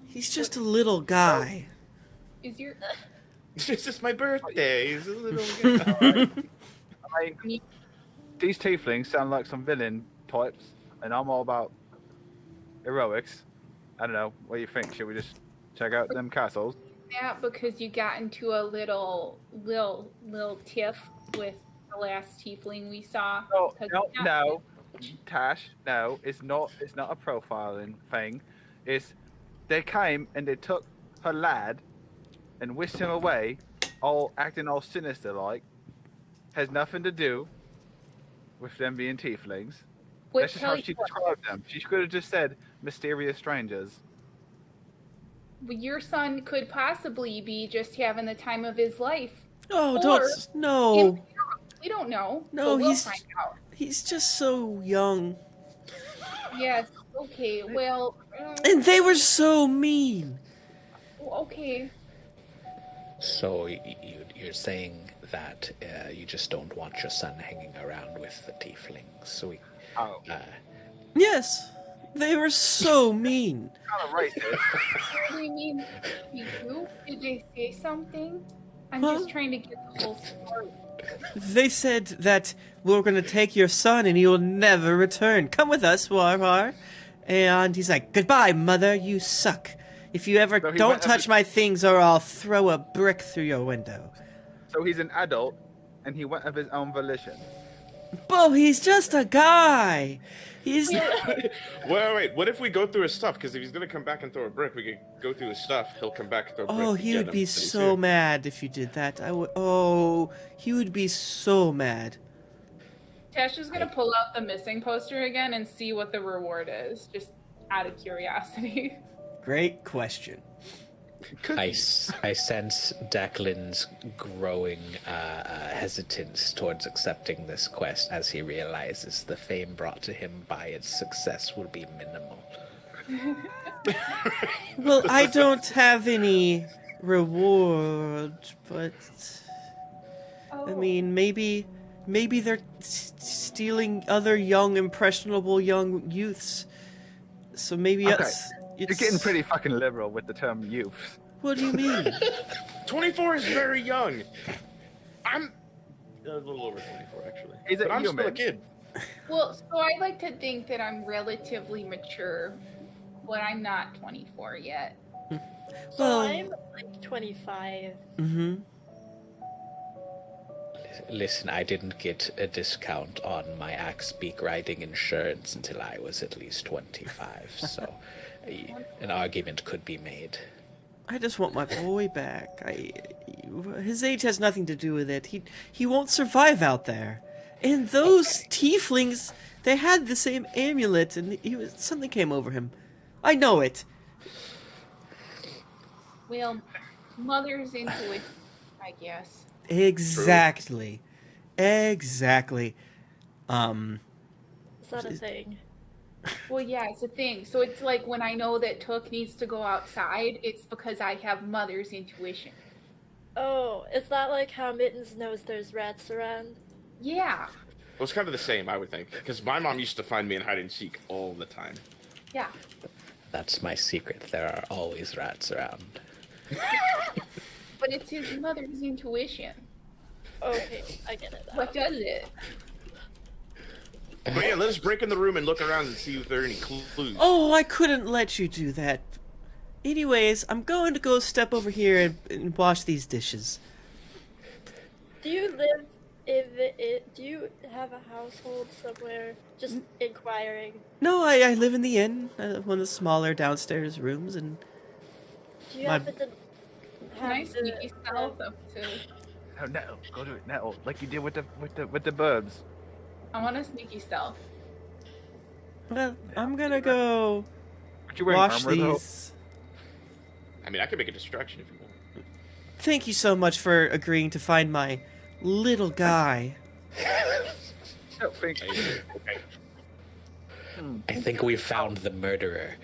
He's just a little guy. Is your... It's just my birthday. He's a little guy. I mean, these tieflings sound like some villain types, and I'm all about heroics. I don't know. What do you think? Should we just check out them castles? Yeah, because you got into a little tiff with the last tiefling we saw. No, Tash, no, it's not a profiling thing. It's they came and they took her lad and whisked him away, all acting all sinister like. Has nothing to do with them being tieflings. That's just how she described them. She could have just said mysterious strangers. Your son could possibly be just having the time of his life. Oh, Or no. We don't know. No, but we'll find out. he's just so young. Yes. Okay. Well. And they were so mean. Okay. So you're saying that you just don't want your son hanging around with the tieflings? So Yes, they were so mean. Kind of racist. What do you mean? You? Did they say something? I'm Huh? just trying to get the whole story. They said that we're going to take your son and he will never return. Come with us, Warhar. And he's like, goodbye, mother, you suck. If you ever So he don't went touch my things or I'll throw a brick through your window. So he's an adult, and he went of his own volition. Bo, he's just a guy. He's... Wait. What if we go through his stuff? Because if he's gonna come back and throw a brick, we could go through his stuff. He'll come back and throw a brick. Oh, he would be so mad if you did that. He would be so mad. Tasha's gonna pull out the missing poster again and see what the reward is, just out of curiosity. Great question. I sense Declan's growing hesitance towards accepting this quest as he realizes the fame brought to him by its success will be minimal. Well, I don't have any reward, but I mean, maybe they're stealing other young, impressionable young youths. So maybe Okay. it's... You're getting pretty fucking liberal with the term youth. What do you mean? 24 is very young. I'm a little over 24, actually. He's a But I'm still a human. kid. Well, so I like to think that I'm relatively mature, but I'm not 24 yet. So Well- I'm like 25. Mm-hmm. Listen, I didn't get a discount on my axe beak riding insurance until I was at least 25, so an argument could be made. I just want my boy back. His age has nothing to do with it. He won't survive out there. And those tieflings, they had the same amulet, and something came over him. I know it. Well, mother's intuition, I guess. Exactly. Exactly. Is that a thing? Well, yeah, it's a thing. So it's like when I know that Took needs to go outside, it's because I have mother's intuition. Oh, is that like how Mittens knows there's rats around? Yeah, Well, it's kind of the same, I would think. Because my mom used to find me in hide and seek all the time. yeah. That's my secret. There are always rats around. But it's his mother's intuition. Okay, I get it. What does it? But yeah, let us break in the room and look around and see if there are any clues. Oh, I couldn't let you do that. Anyways, I'm going to go step over here and wash these dishes. Do you live Do you have a household somewhere? Just inquiring. No, I live in the inn, one of the smaller downstairs rooms, and Do you My- happen to Can I have sneaky stealth up to? Oh no, go do it now, like you did with the birds. I want to sneaky stealth. well, I'm gonna go Aren't you wearing wash armor though? these. I mean, I can make a distraction if you want. Thank you so much for agreeing to find my little guy. Oh, thank you. Okay. I think we found the murderer.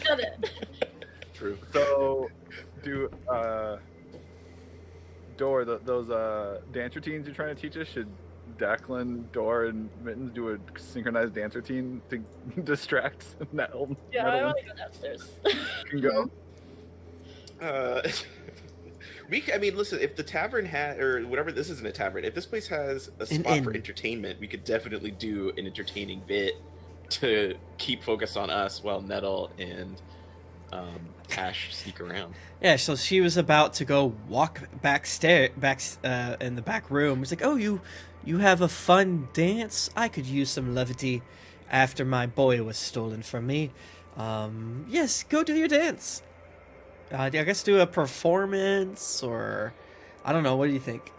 Got it. True. So, do Dor, those dance routines you're trying to teach us, should Declan, Dor, and Mittens do a synchronized dance routine to distract Nettle? Yeah, I want to go downstairs. Can go. I mean, listen. If the tavern had, or whatever, this isn't a tavern. If this place has a spot for inn. entertainment, we could definitely do an entertaining bit to keep focus on us while Nettle and Ash sneak around. Yeah, so she was about to go walk back in the back room. It's like, oh, you have a fun dance? I could use some levity after my boy was stolen from me. Yes, go do your dance. I guess do a performance, or I don't know. What do you think?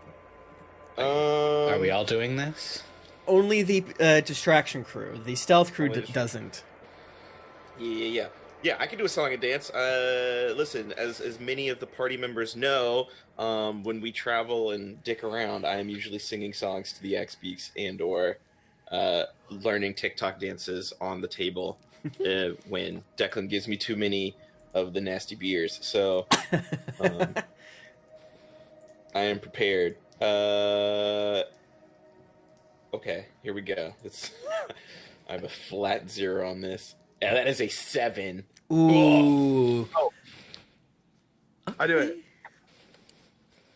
Are we all doing this? Only the distraction crew. The stealth crew Only the doesn't. Yeah. I can do a song and dance. Listen, as many of the party members know, when we travel and dick around, I am usually singing songs to the X-Beaks and/or learning TikTok dances on the table when Declan gives me too many of the nasty beers. So I am prepared. Okay, here we go. I have a flat 0 on this. Yeah, that is a 7. Ooh. I do it.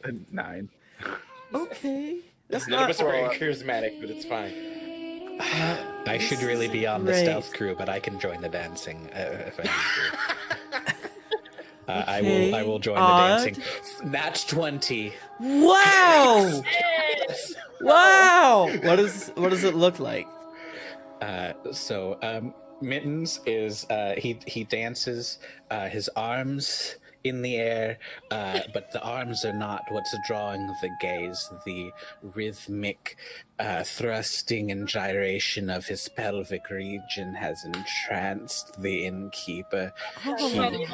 A 9. Okay. That's None of us are very well, charismatic, but it's fine. I should really be on the Great. stealth crew, but I can join the dancing if I need to. I Okay. will join Odd. the dancing. That's 20. Wow! Yes! Wow! What does it look like? So Mittens is he dances his arms in the air, but the arms are not what's drawing the gaze. The rhythmic thrusting and gyration of his pelvic region has entranced the innkeeper.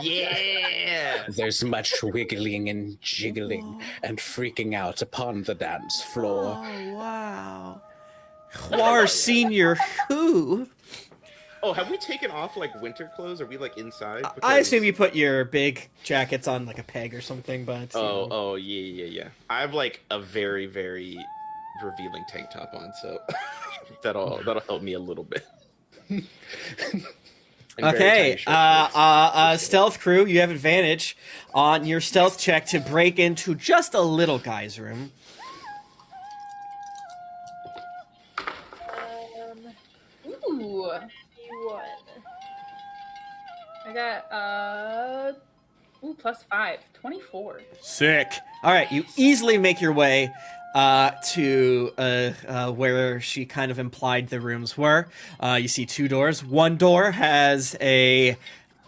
Yeah! There's much wiggling and jiggling and freaking out upon the dance floor. Oh wow! War senior who? Oh, have we taken off like winter clothes? Are we like inside? I assume you put your big jackets on like a peg or something, but Yeah. I have like a very, very revealing tank top on, so that'll help me a little bit. And very Okay, tiny short shorts. stealth crew, you have advantage on your stealth check to break into just a little guy's room. Ooh, 51. I got +5, 24. Sick. All right, you easily make your way to where she kind of implied the rooms were. You see 2 doors. One door has a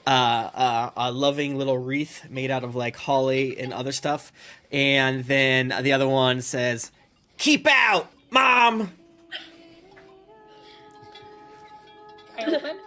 loving little wreath made out of like holly and other stuff, and then the other one says, "Keep out, Mom." I open.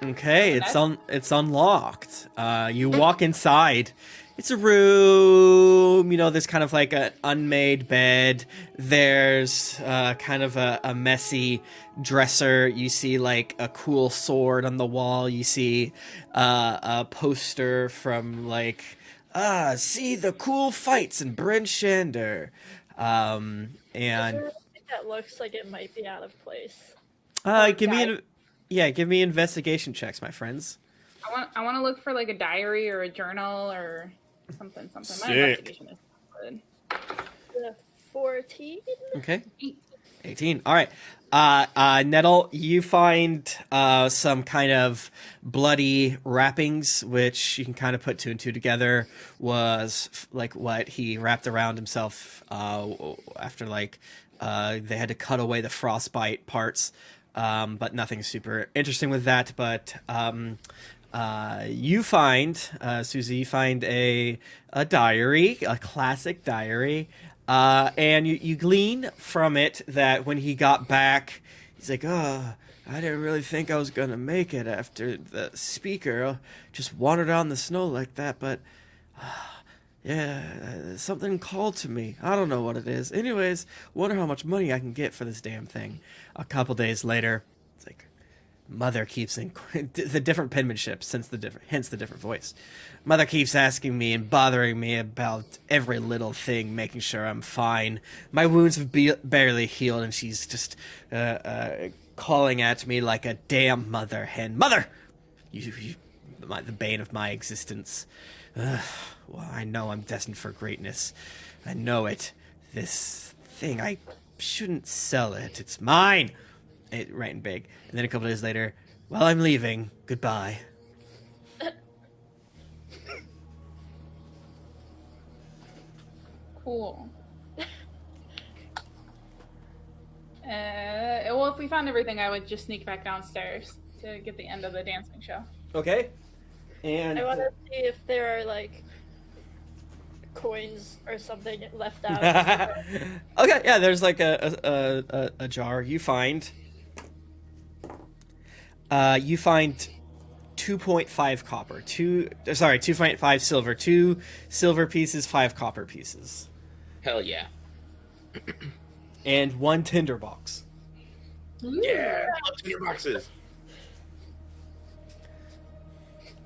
Okay, it's unlocked. You walk inside. It's a room, there's kind of like an unmade bed. There's kind of a messy dresser. You see like a cool sword on the wall. You see a poster from like, see the cool fights in Bryn Shander. And That looks like it might be out of place. give me investigation checks, my friends. I want to look for like a diary or a journal or something. My Sick. investigation is good. 14. Okay. 18. All right. Nettle, you find some kind of bloody wrappings, which you can kind of put two and two together, was like what he wrapped around himself after like they had to cut away the frostbite parts. But nothing super interesting with that. But you find, Susie, you find a diary, a classic diary. And you glean from it that when he got back, he's like, oh, I didn't really think I was going to make it after the speaker just wandered out in the snow like that. But, yeah, something called to me. I don't know what it is. Anyways, wonder how much money I can get for this damn thing. A couple days later, it's like, Mother keeps the different penmanship, hence the different voice. Mother keeps asking me and bothering me about every little thing, making sure I'm fine. My wounds have barely healed, and she's just calling at me like a damn mother hen. Mother, the bane of my existence. Well, I know I'm destined for greatness. I know it. This thing, I shouldn't sell it. It's mine. Right and big. And then a couple days later, well, I'm leaving. Goodbye. Cool. Well, if we found everything, I would just sneak back downstairs to get the end of the dancing show. Okay. And I want to see if there are like coins or something left out. okay, yeah, there's like a jar you find. You find 2.5 copper, 2.5 silver, 2 silver pieces, 5 copper pieces, Hell yeah. and 1 tinder box. Yeah, I love tinder boxes.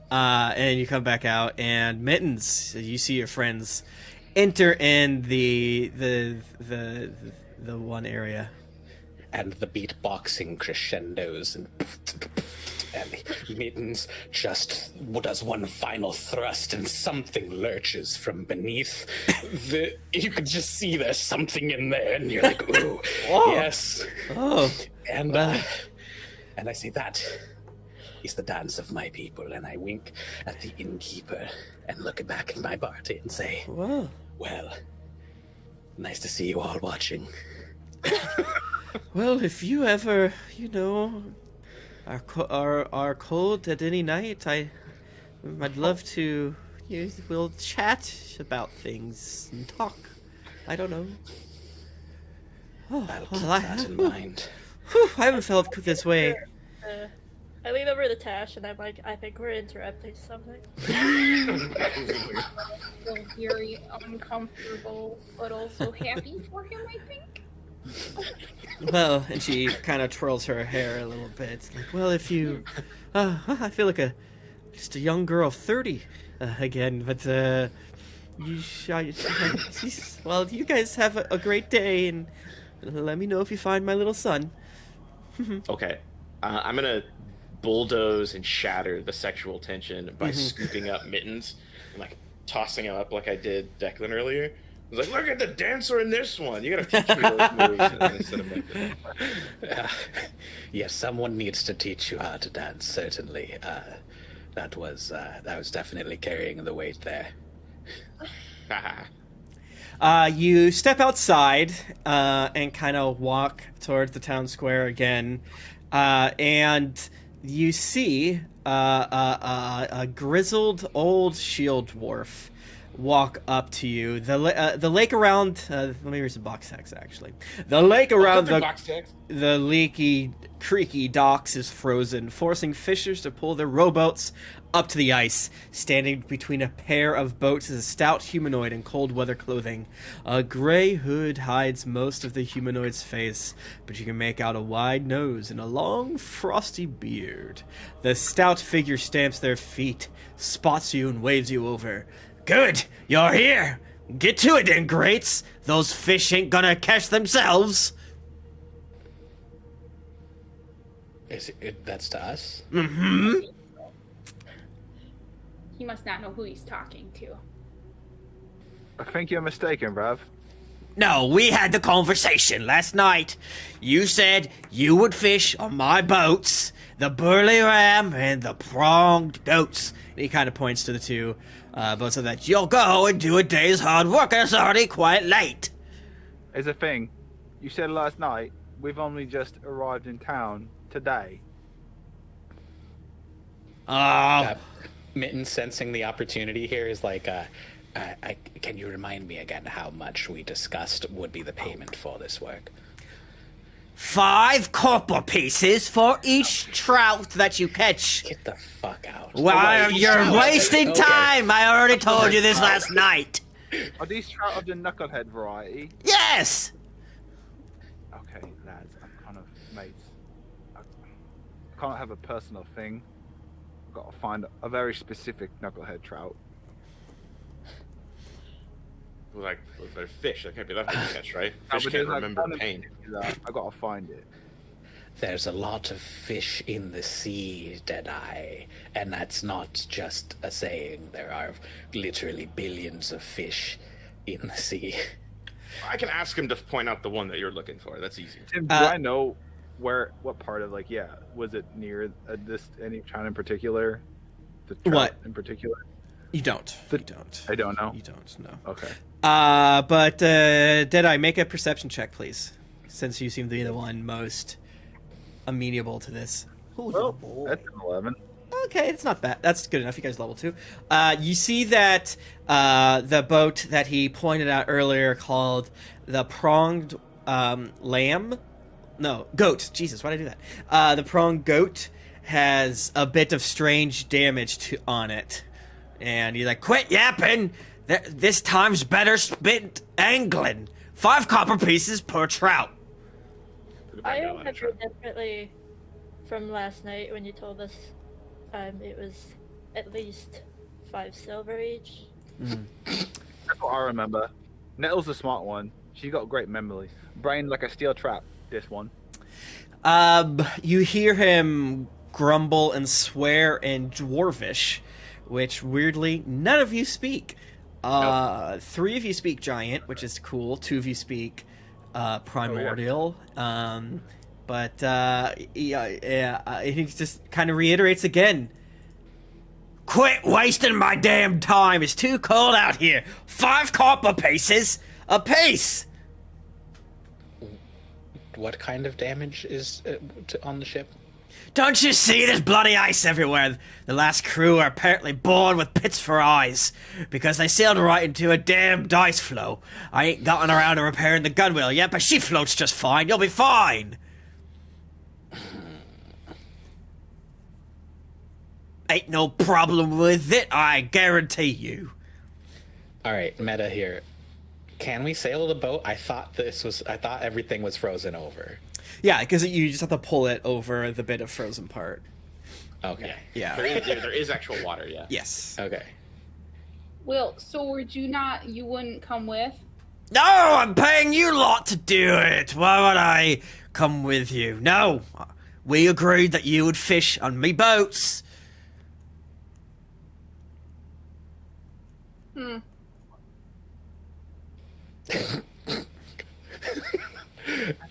And you come back out, and Mittens, you see your friends enter in the one area. And the beatboxing crescendos and Mittens just does one final thrust and something lurches from beneath. You can just see there's something in there, and you're like, ooh, yes. Oh, and I say, that is the dance of my people, and I wink at the innkeeper and look back at my party and say, whoa. Well, nice to see you all watching. Well, if you ever, are cold at any night, I'd love to. We'll chat about things and talk. I don't know. I'll keep that in mind. I haven't felt this way. I lean over to Tash and I'm like, I think we're interrupting something. So very uncomfortable, but also happy for him, I think. Well, and she kind of twirls her hair a little bit. Like, well, if you, I feel like just a young girl of 30 again. But well, you guys have a great day, and let me know if you find my little son. Okay, I'm gonna bulldoze and shatter the sexual tension by scooping up Mittens and like tossing him up like I did Declan earlier. I was like, look at the dancer in this one. You gotta teach me those moves instead of like Yes, someone needs to teach you how to dance. Certainly, that was definitely carrying the weight there. You step outside and kind of walk towards the town square again, and you see a grizzled old shield dwarf walk up to you. The lake around. Let me read some box text. Actually, the lake around the leaky, creaky docks is frozen, forcing fishers to pull their rowboats up to the ice. Standing between a pair of boats is a stout humanoid in cold weather clothing. A gray hood hides most of the humanoid's face, but you can make out a wide nose and a long, frosty beard. The stout figure stamps their feet, spots you, and waves you over. Good, you're here. Get to it then, greats. Those fish ain't gonna catch themselves. Is it that's to us? Mm-hmm. He must not know who he's talking to. I think you're mistaken, bruv. No, we had the conversation last night. You said you would fish on my boats, the burly ram and the pronged goats. And he kind of points to the two boats so that you'll go and do a day's hard work, and it's already quite late. Here's the thing. You said last night, we've only just arrived in town today. Mitten, sensing the opportunity here, is like, can you remind me again how much we discussed would be the payment for this work? 5 copper pieces for each trout that you catch. Get the fuck out. Well, you're wasting time. I already told you this last night. Are these trout of the knucklehead variety? Yes. Okay, lads, I'm kind of mates. I can't have a personal thing. I've got to find a very specific knucklehead trout. Like, was there fish? That can't be that hard to catch, right? No, Fish but can't there's, remember like, pain. I got to find it. There's a lot of fish in the sea, Deadeye, and that's not just a saying. There are literally billions of fish in the sea. I can ask him to point out the one that you're looking for. That's easy. Tim, do I know what part of, like, was it near any town in particular? The trout What? in particular? You don't. You don't. I don't know. You don't know. Okay. But Deadeye, make a perception check, please, since you seem to be the one most amenable to this. Well, that's an 11. Okay, it's not bad. That's good enough. You guys level 2. You see that the boat that he pointed out earlier called the pronged goat. Jesus, why did I do that? The pronged goat has a bit of strange damage on it. And he's like, quit yapping! This time's better spent angling. 5 copper pieces per trout. I remember definitely from last night when you told us it was at least 5 silver each. That's what I remember. Nettle's the smart one. She got great memory. Brain like a steel trap, this one. You hear him grumble and swear in Dwarvish, which weirdly none of you speak. 3 of you speak Giant, which is cool. 2 of you speak Primordial. He just kind of reiterates again. Quit wasting my damn time. It's too cold out here. 5 copper pieces a piece. What kind of damage is on the ship? Don't you see there's bloody ice everywhere? The last crew are apparently born with pits for eyes because they sailed right into a damn ice floe. I ain't gotten around to repairing the gunwale yet, but she floats just fine. You'll be fine. Ain't no problem with it, I guarantee you. All right, meta here. Can we sail the boat? I thought everything was frozen over. Yeah, because you just have to pull it over the bit of frozen part. Okay. Yeah. There is actual water, yeah. Yes. Okay. Will, so you wouldn't come with? No, I'm paying you lot to do it. Why would I come with you? No. We agreed that you would fish on me boats.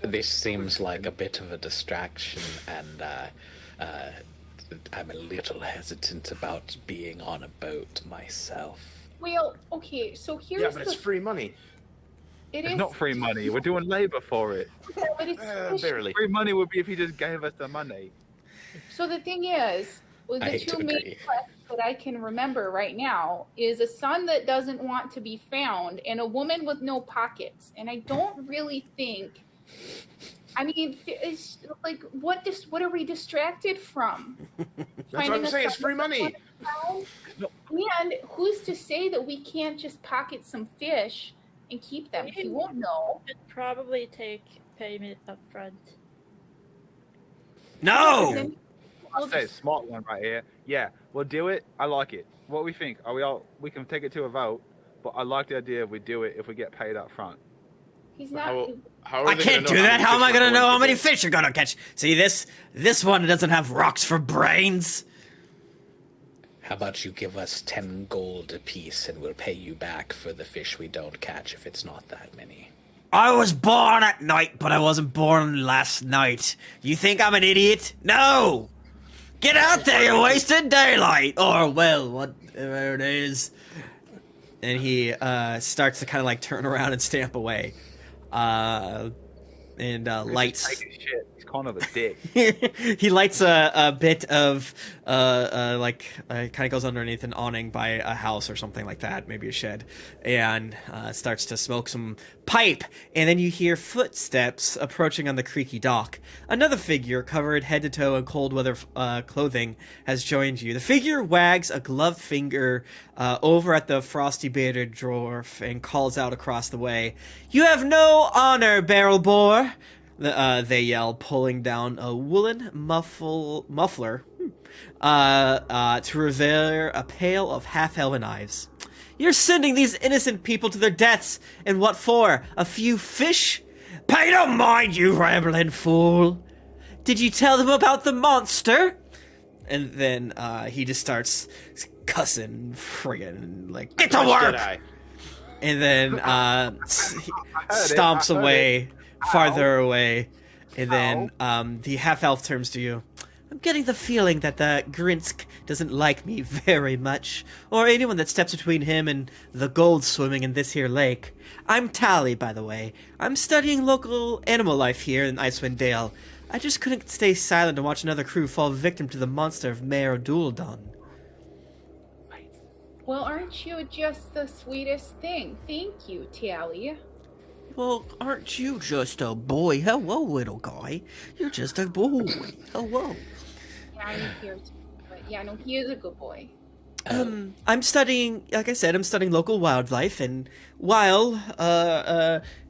This seems like a bit of a distraction, and I'm a little hesitant about being on a boat myself. Well, okay, so here's Yeah, but it's free money. It's not free money. We're doing labor for it. But it's Barely. Free money would be if he just gave us the money. So the thing is, with I the hate to two main agree. quests that I can remember right now is a son that doesn't want to be found and a woman with no pockets. And I don't really think. I mean, it's like what are we distracted from? That's what I'm saying. It's free money. And who's to say that we can't just pocket some fish and keep them? He won't know. Could probably take payment up front. No! I'll say smart one right here. Yeah, we'll do it. I like it. What we think? We can take it to a vote, but I like the idea if we do it if we get paid up front. He's not. How are I they can't gonna do know that. How am I many fish gonna we're know going how to many get? fish you're gonna catch? See, this one doesn't have rocks for brains. How about you give us 10 gold apiece, and we'll pay you back for the fish we don't catch if it's not that many. I was born at night, but I wasn't born last night. You think I'm an idiot? No! Get out there, you wasted daylight! Or, well, whatever it is. And he starts to kind of like turn around and stamp away. Lights. Take his shit. He's kind of a dick. He lights a bit of kind of goes underneath an awning by a house or something like that, maybe a shed, and starts to smoke some pipe. And then you hear footsteps approaching on the creaky dock. Another figure covered head to toe in cold weather clothing has joined you. The figure wags a gloved finger over at the frosty bearded dwarf and calls out across the way, "You have no honor, barrel bore!" They yell, pulling down a woolen muffler to reveal a pail of half-elven knives. "You're sending these innocent people to their deaths, and what for? A few fish? Pay no mind, you rambling fool! Did you tell them about the monster?" And then he just starts cussing, friggin' like, "Get to work!" And then stomps away, farther away, and then the half-elf turns to you. "I'm getting the feeling that the Grinsk doesn't like me very much, or anyone that steps between him and the gold swimming in this here lake. I'm Tally, by the way. I'm studying local animal life here in Icewind Dale. I just couldn't stay silent and watch another crew fall victim to the monster of Mayor Dualdon." Well, aren't you just the sweetest thing? Thank you, Tally. "Well, aren't you just a boy? Hello, little guy. You're just a boy. Hello." Yeah, I'm here too. But yeah, no, he is a good boy. I'm studying, like I said, I'm studying local wildlife, and while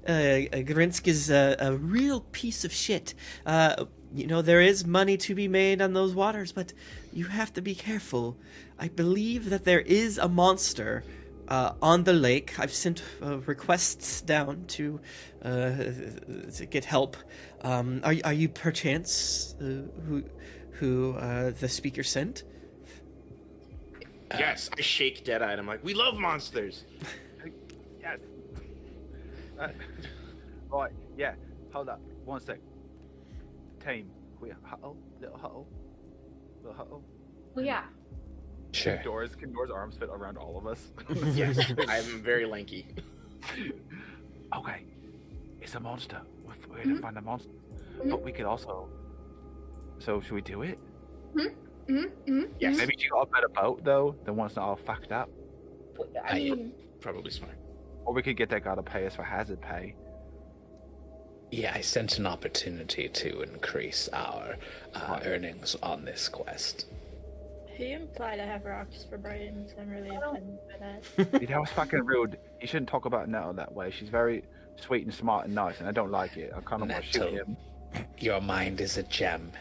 Grinsk is a real piece of shit, there is money to be made on those waters, but you have to be careful. I believe that there is a monster on the lake. I've sent requests down to get help. Are you perchance who the speaker sent? Yes, I shake Deadeye and I'm like, "We love monsters." Yes. Right, yeah. Hold up. 1 sec. Team. We huddle. Little huddle. Little huddle. Well, yeah. Sure. Can Door's arms fit around all of us? Yes, I'm very lanky. Okay. It's a monster. We're gonna find a monster. But we could also... So, should we do it? Yes. Maybe you got a better boat, though, than one's not all fucked up. I mean, Probably smart. Or we could get that guy to pay us for hazard pay. Yeah, I sent an opportunity to increase our earnings on this quest. He implied I have rocks for brains. I'm really offended by that. Dude, that was fucking rude. You shouldn't talk about Nettle that way. She's very sweet and smart and nice, and I don't like it. I kind of want to shoot Nettle. him. Your mind is a gem,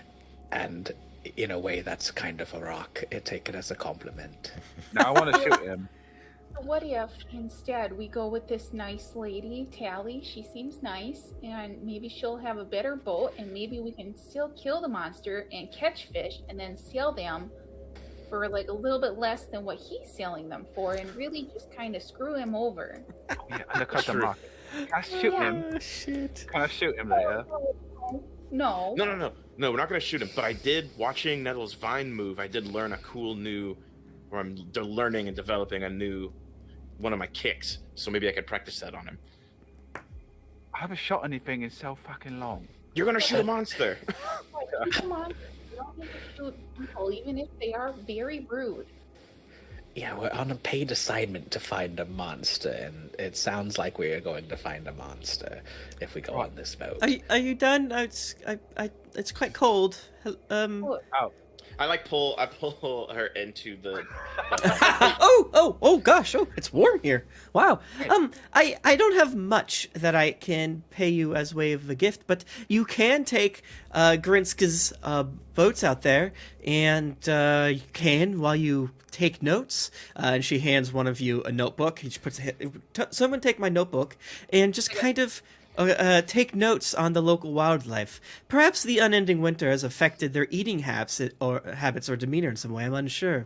and in a way that's kind of a rock. Take it as a compliment. Now I want to shoot him. what if instead we go with this nice lady, Tally? She seems nice, and maybe she'll have a better boat, and maybe we can still kill the monster and catch fish, and then sell them for like a little bit less than what he's selling them for, and really just kind of screw him over. Yeah, undercut the market. Can I shoot him? Oh, shit. Can I shoot him later? No. No, we're not going to shoot him. But I did, watching Nettle's Vine move, I did learn a cool new, or I'm learning and developing a new, one of my kicks. So maybe I could practice that on him. I haven't shot anything in so fucking long. You're going to shoot a monster. Come on. You don't need to shoot people, even if they are very rude. Yeah, we're on a paid assignment to find a monster, and it sounds like we are going to find a monster if we go on this boat. Are you done? It's quite cold. Oh, I pull her into the. oh gosh! Oh, it's warm here. Wow. I don't have much that I can pay you as way of a gift, but you can take Grinska's boats out there, and you can while you take notes. And she hands one of you a notebook. She puts someone take my notebook and just kind of. Take notes on the local wildlife. Perhaps the unending winter has affected their eating habits or demeanor in some way. I'm unsure.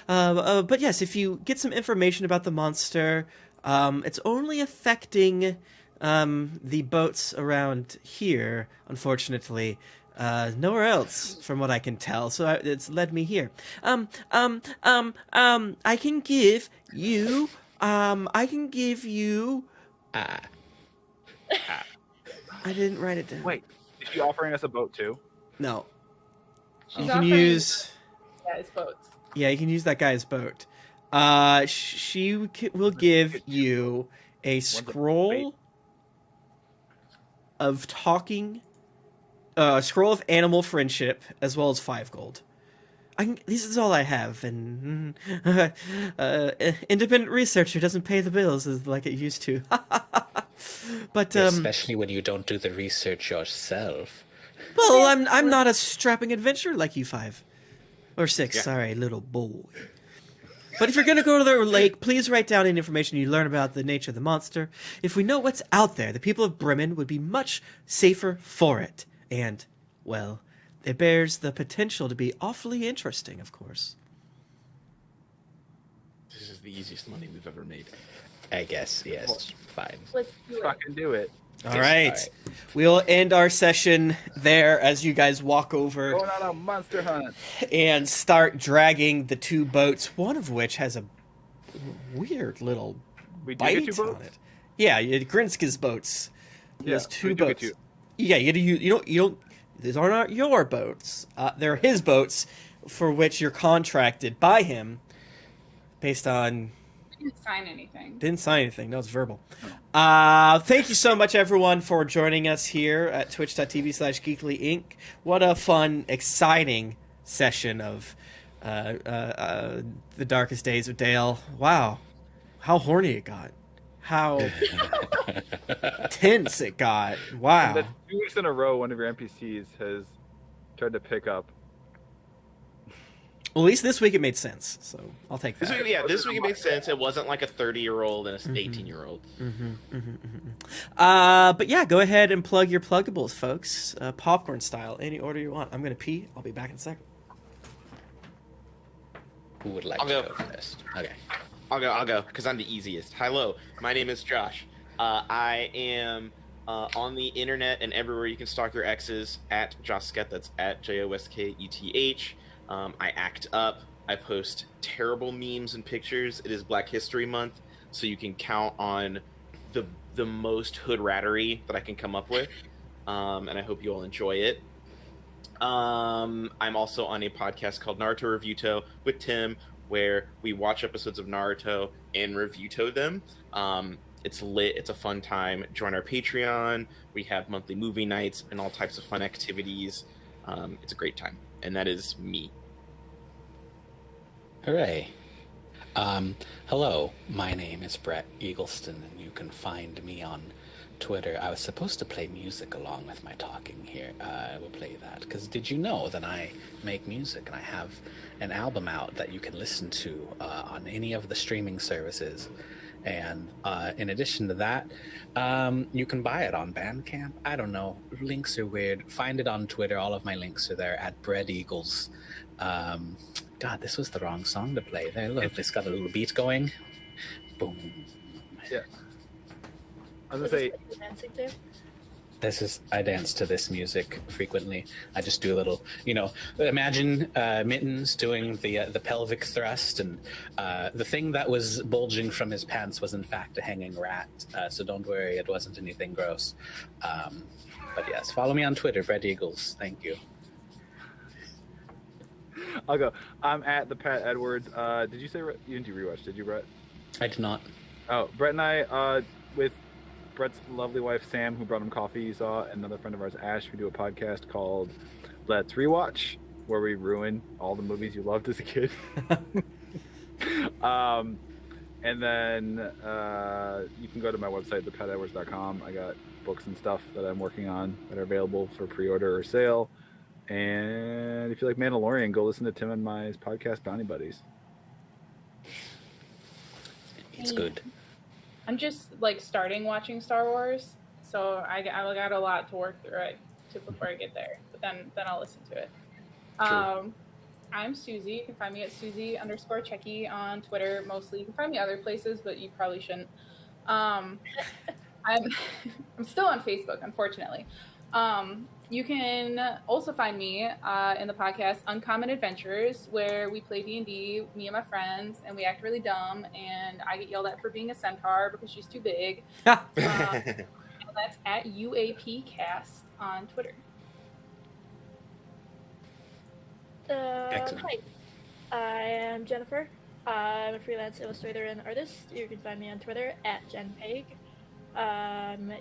But yes, if you get some information about the monster, it's only affecting the boats around here, unfortunately, nowhere else, from what I can tell. So it's led me here. I can give you. Ah, I didn't write it down. Wait, is she offering us a boat too? No. She's You can offering use. guys boats. Yeah, you can use that guy's boat. She will give you a scroll of talking, scroll of animal friendship, as well as 5 gold. This is all I have, and independent researcher doesn't pay the bills as like it used to. But especially when you don't do the research yourself. well, I'm not a strapping adventurer like you 5 or 6. Sorry, little boy. But if you're going to go to the lake, please write down any information you learn about the nature of the monster. If we know what's out there, the people of Bremen would be much safer for it. And, well, it bears the potential to be awfully interesting, of course. This is the easiest money we've ever made. I guess, yes. Fine. Let's do it. Fucking do it. All right. We'll end our session there as you guys walk over Going on a monster hunt. and start dragging the 2 boats, one of which has a weird little We do bite get 2 on boats? it. Yeah, Grinska's boats. There's 2 we do get boats. 2. Yeah, you don't. These are not your boats. They're his boats, for which you're contracted by him, based on. Didn't sign anything. Didn't sign anything. No, it's verbal. Thank you so much, everyone, for joining us here at twitch.tv/GeeklyInc. What a fun, exciting session of The Darkest Days of Dale. Wow. How horny it got. How tense it got. Wow. That's 2 weeks in a row one of your NPCs has tried to pick up. Well, at least this week it made sense, so I'll take that. This week it made sense. It wasn't like a 30-year-old and an 18-year-old. But yeah, go ahead and plug your pluggables, folks. Popcorn style, any order you want. I'm going to pee. I'll be back in a second. Who would like I'll to go. go first? Okay. I'll go, because I'm the easiest. Hello, my name is Josh. I am on the internet and everywhere you can stalk your exes at Josket. That's at JOSKETH. I act up. I post terrible memes and pictures. It is Black History Month, so you can count on the most hood rattery that I can come up with. And I hope you all enjoy it. I'm also on a podcast called Naruto Reviewto with Tim, where we watch episodes of Naruto and reviewto them. It's lit. It's a fun time. Join our Patreon. We have monthly movie nights and all types of fun activities. It's a great time. And that is me. Hooray. Hello, my name is Brett Eagleston, and you can find me on Twitter. I was supposed to play music along with my talking here. I will play that, because did you know that I make music, and I have an album out that you can listen to on any of the streaming services. And in addition to that, you can buy it on Bandcamp. I don't know. Links are weird. Find it on Twitter. All of my links are there at Bread Eagles. God, this was the wrong song to play. There, look, it's got a little beat going. Boom. Yeah. I was going to say, Dancing to? I dance to this music frequently. I just do a little, imagine Mittens doing the pelvic thrust, and the thing that was bulging from his pants was in fact a hanging rat. So don't worry, it wasn't anything gross. But yes, follow me on Twitter, Brett Eagles. Thank you. I'll go. I'm at the Pat Edwards. Did you say you didn't do rewatch? Did you, Brett? I did not. Oh, Brett and I, with Brett's lovely wife Sam, who brought him coffee, you saw, and another friend of ours, Ash, we do a podcast called Let's Rewatch, where we ruin all the movies you loved as a kid. And then you can go to my website, thepatedwards.com. I got books and stuff that I'm working on that are available for pre-order or sale. And if you like Mandalorian, go listen to Tim and my podcast, Bounty Buddies. It's good. I'm just starting watching Star Wars, so I got a lot to work through before I get there. But then I'll listen to it. I'm Susie. You can find me at Susie_Checky on Twitter mostly. You can find me other places, but you probably shouldn't. I'm I'm still on Facebook, unfortunately. You can also find me in the podcast Uncommon Adventures, where we play D&D, me and my friends, and we act really dumb, and I get yelled at for being a centaur because she's too big. And that's at UAPcast on Twitter. Hi, I am Jennifer. I'm a freelance illustrator and artist. You can find me on Twitter at JenPeg.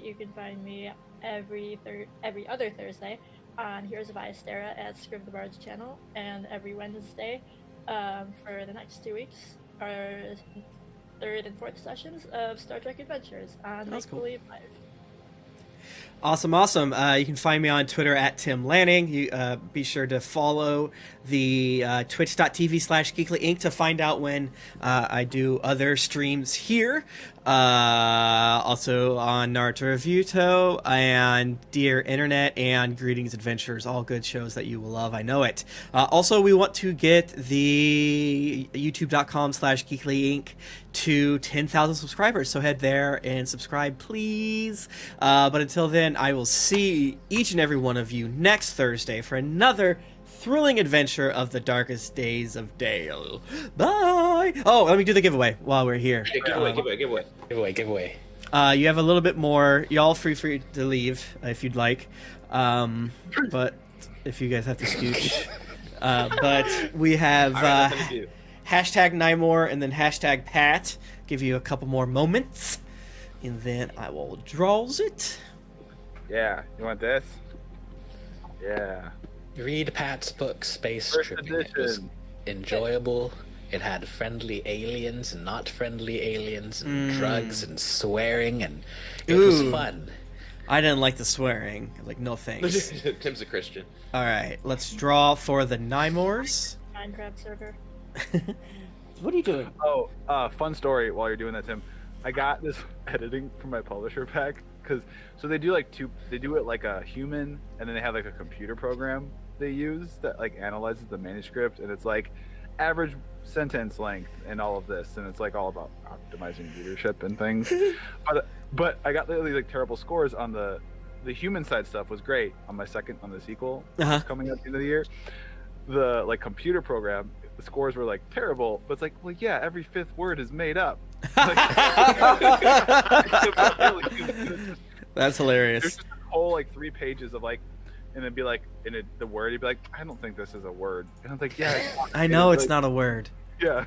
You can find me every other Thursday on Heroes of Ystera at Scrib the Bard's channel, and every Wednesday for the next 2 weeks are third and fourth sessions of Star Trek Adventures on Make Believe Live. Awesome. You can find me on Twitter at Tim Lanning. You be sure to follow the twitch.tv/GeeklyInc to find out when I do other streams here. Also on Naruto Reviewto and Dear Internet and Greetings Adventures, all good shows that you will love. I know it. Also, we want to get the youtube.com/GeeklyInc to 10,000 subscribers, so head there and subscribe, please. But until then, I will see each and every one of you next Thursday for another thrilling adventure of the darkest days of Dale. Bye! Oh, let me do the giveaway while we're here. Giveaway. You have a little bit more. Y'all free to leave if you'd like. But if you guys have to scooch. But we have hashtag Nymore and then hashtag Pat. Give you a couple more moments. And then I will draws it. Yeah, you want this? Yeah. Read Pat's book, Space First Tripping. It was edition. enjoyable. It had friendly aliens and not friendly aliens and drugs and swearing, and it was fun. I didn't like the swearing. Like, no thanks. Tim's a Christian. All right, let's draw for the Nymores. Minecraft server. What are you doing? Oh, fun story while you're doing that, Tim. I got this editing from my publisher pack so they do they do it like a human, and then they have like a computer program they use that like analyzes the manuscript, and it's like average sentence length and all of this, and it's like all about optimizing readership and things. but I got these like terrible scores on the human side. Stuff was great on the sequel that's coming up at the end of the year. The like computer program, the scores were like terrible, but it's like, well, yeah, every fifth word is made up. That's hilarious. There's just a whole like 3 pages of like, and it'd be like the word, you'd be like, I don't think this is a word, and I was like, yeah, I know it's not a word. Yeah.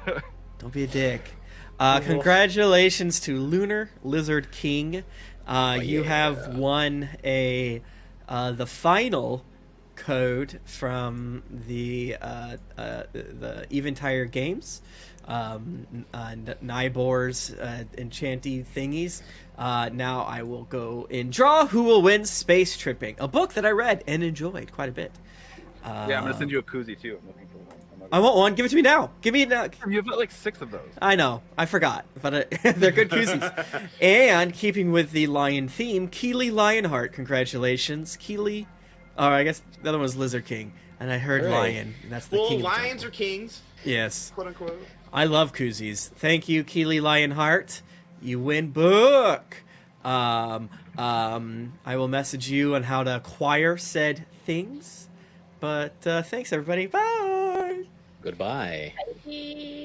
Don't be a dick. Congratulations to Lunar Lizard King. You have won the final code from the Eventire Games, Nybor's enchanty thingies. Now I will go and draw Who Will Win Space Tripping, a book that I read and enjoyed quite a bit. Yeah, I'm gonna send you a koozie too. I'm looking for one. I want one. Give it to me now. Give me now. You have like 6 of those. I know. I forgot, but they're good koozies. And keeping with the lion theme, Keely Lionheart. Congratulations, Keely. Oh, I guess the other one was Lizard King, and I heard lion. And that's the king. Well, lions are kings. Yes. Quote unquote. I love koozies. Thank you, Keely Lionheart. You win book. I will message you on how to acquire said things. But thanks, everybody. Bye. Goodbye. Bye.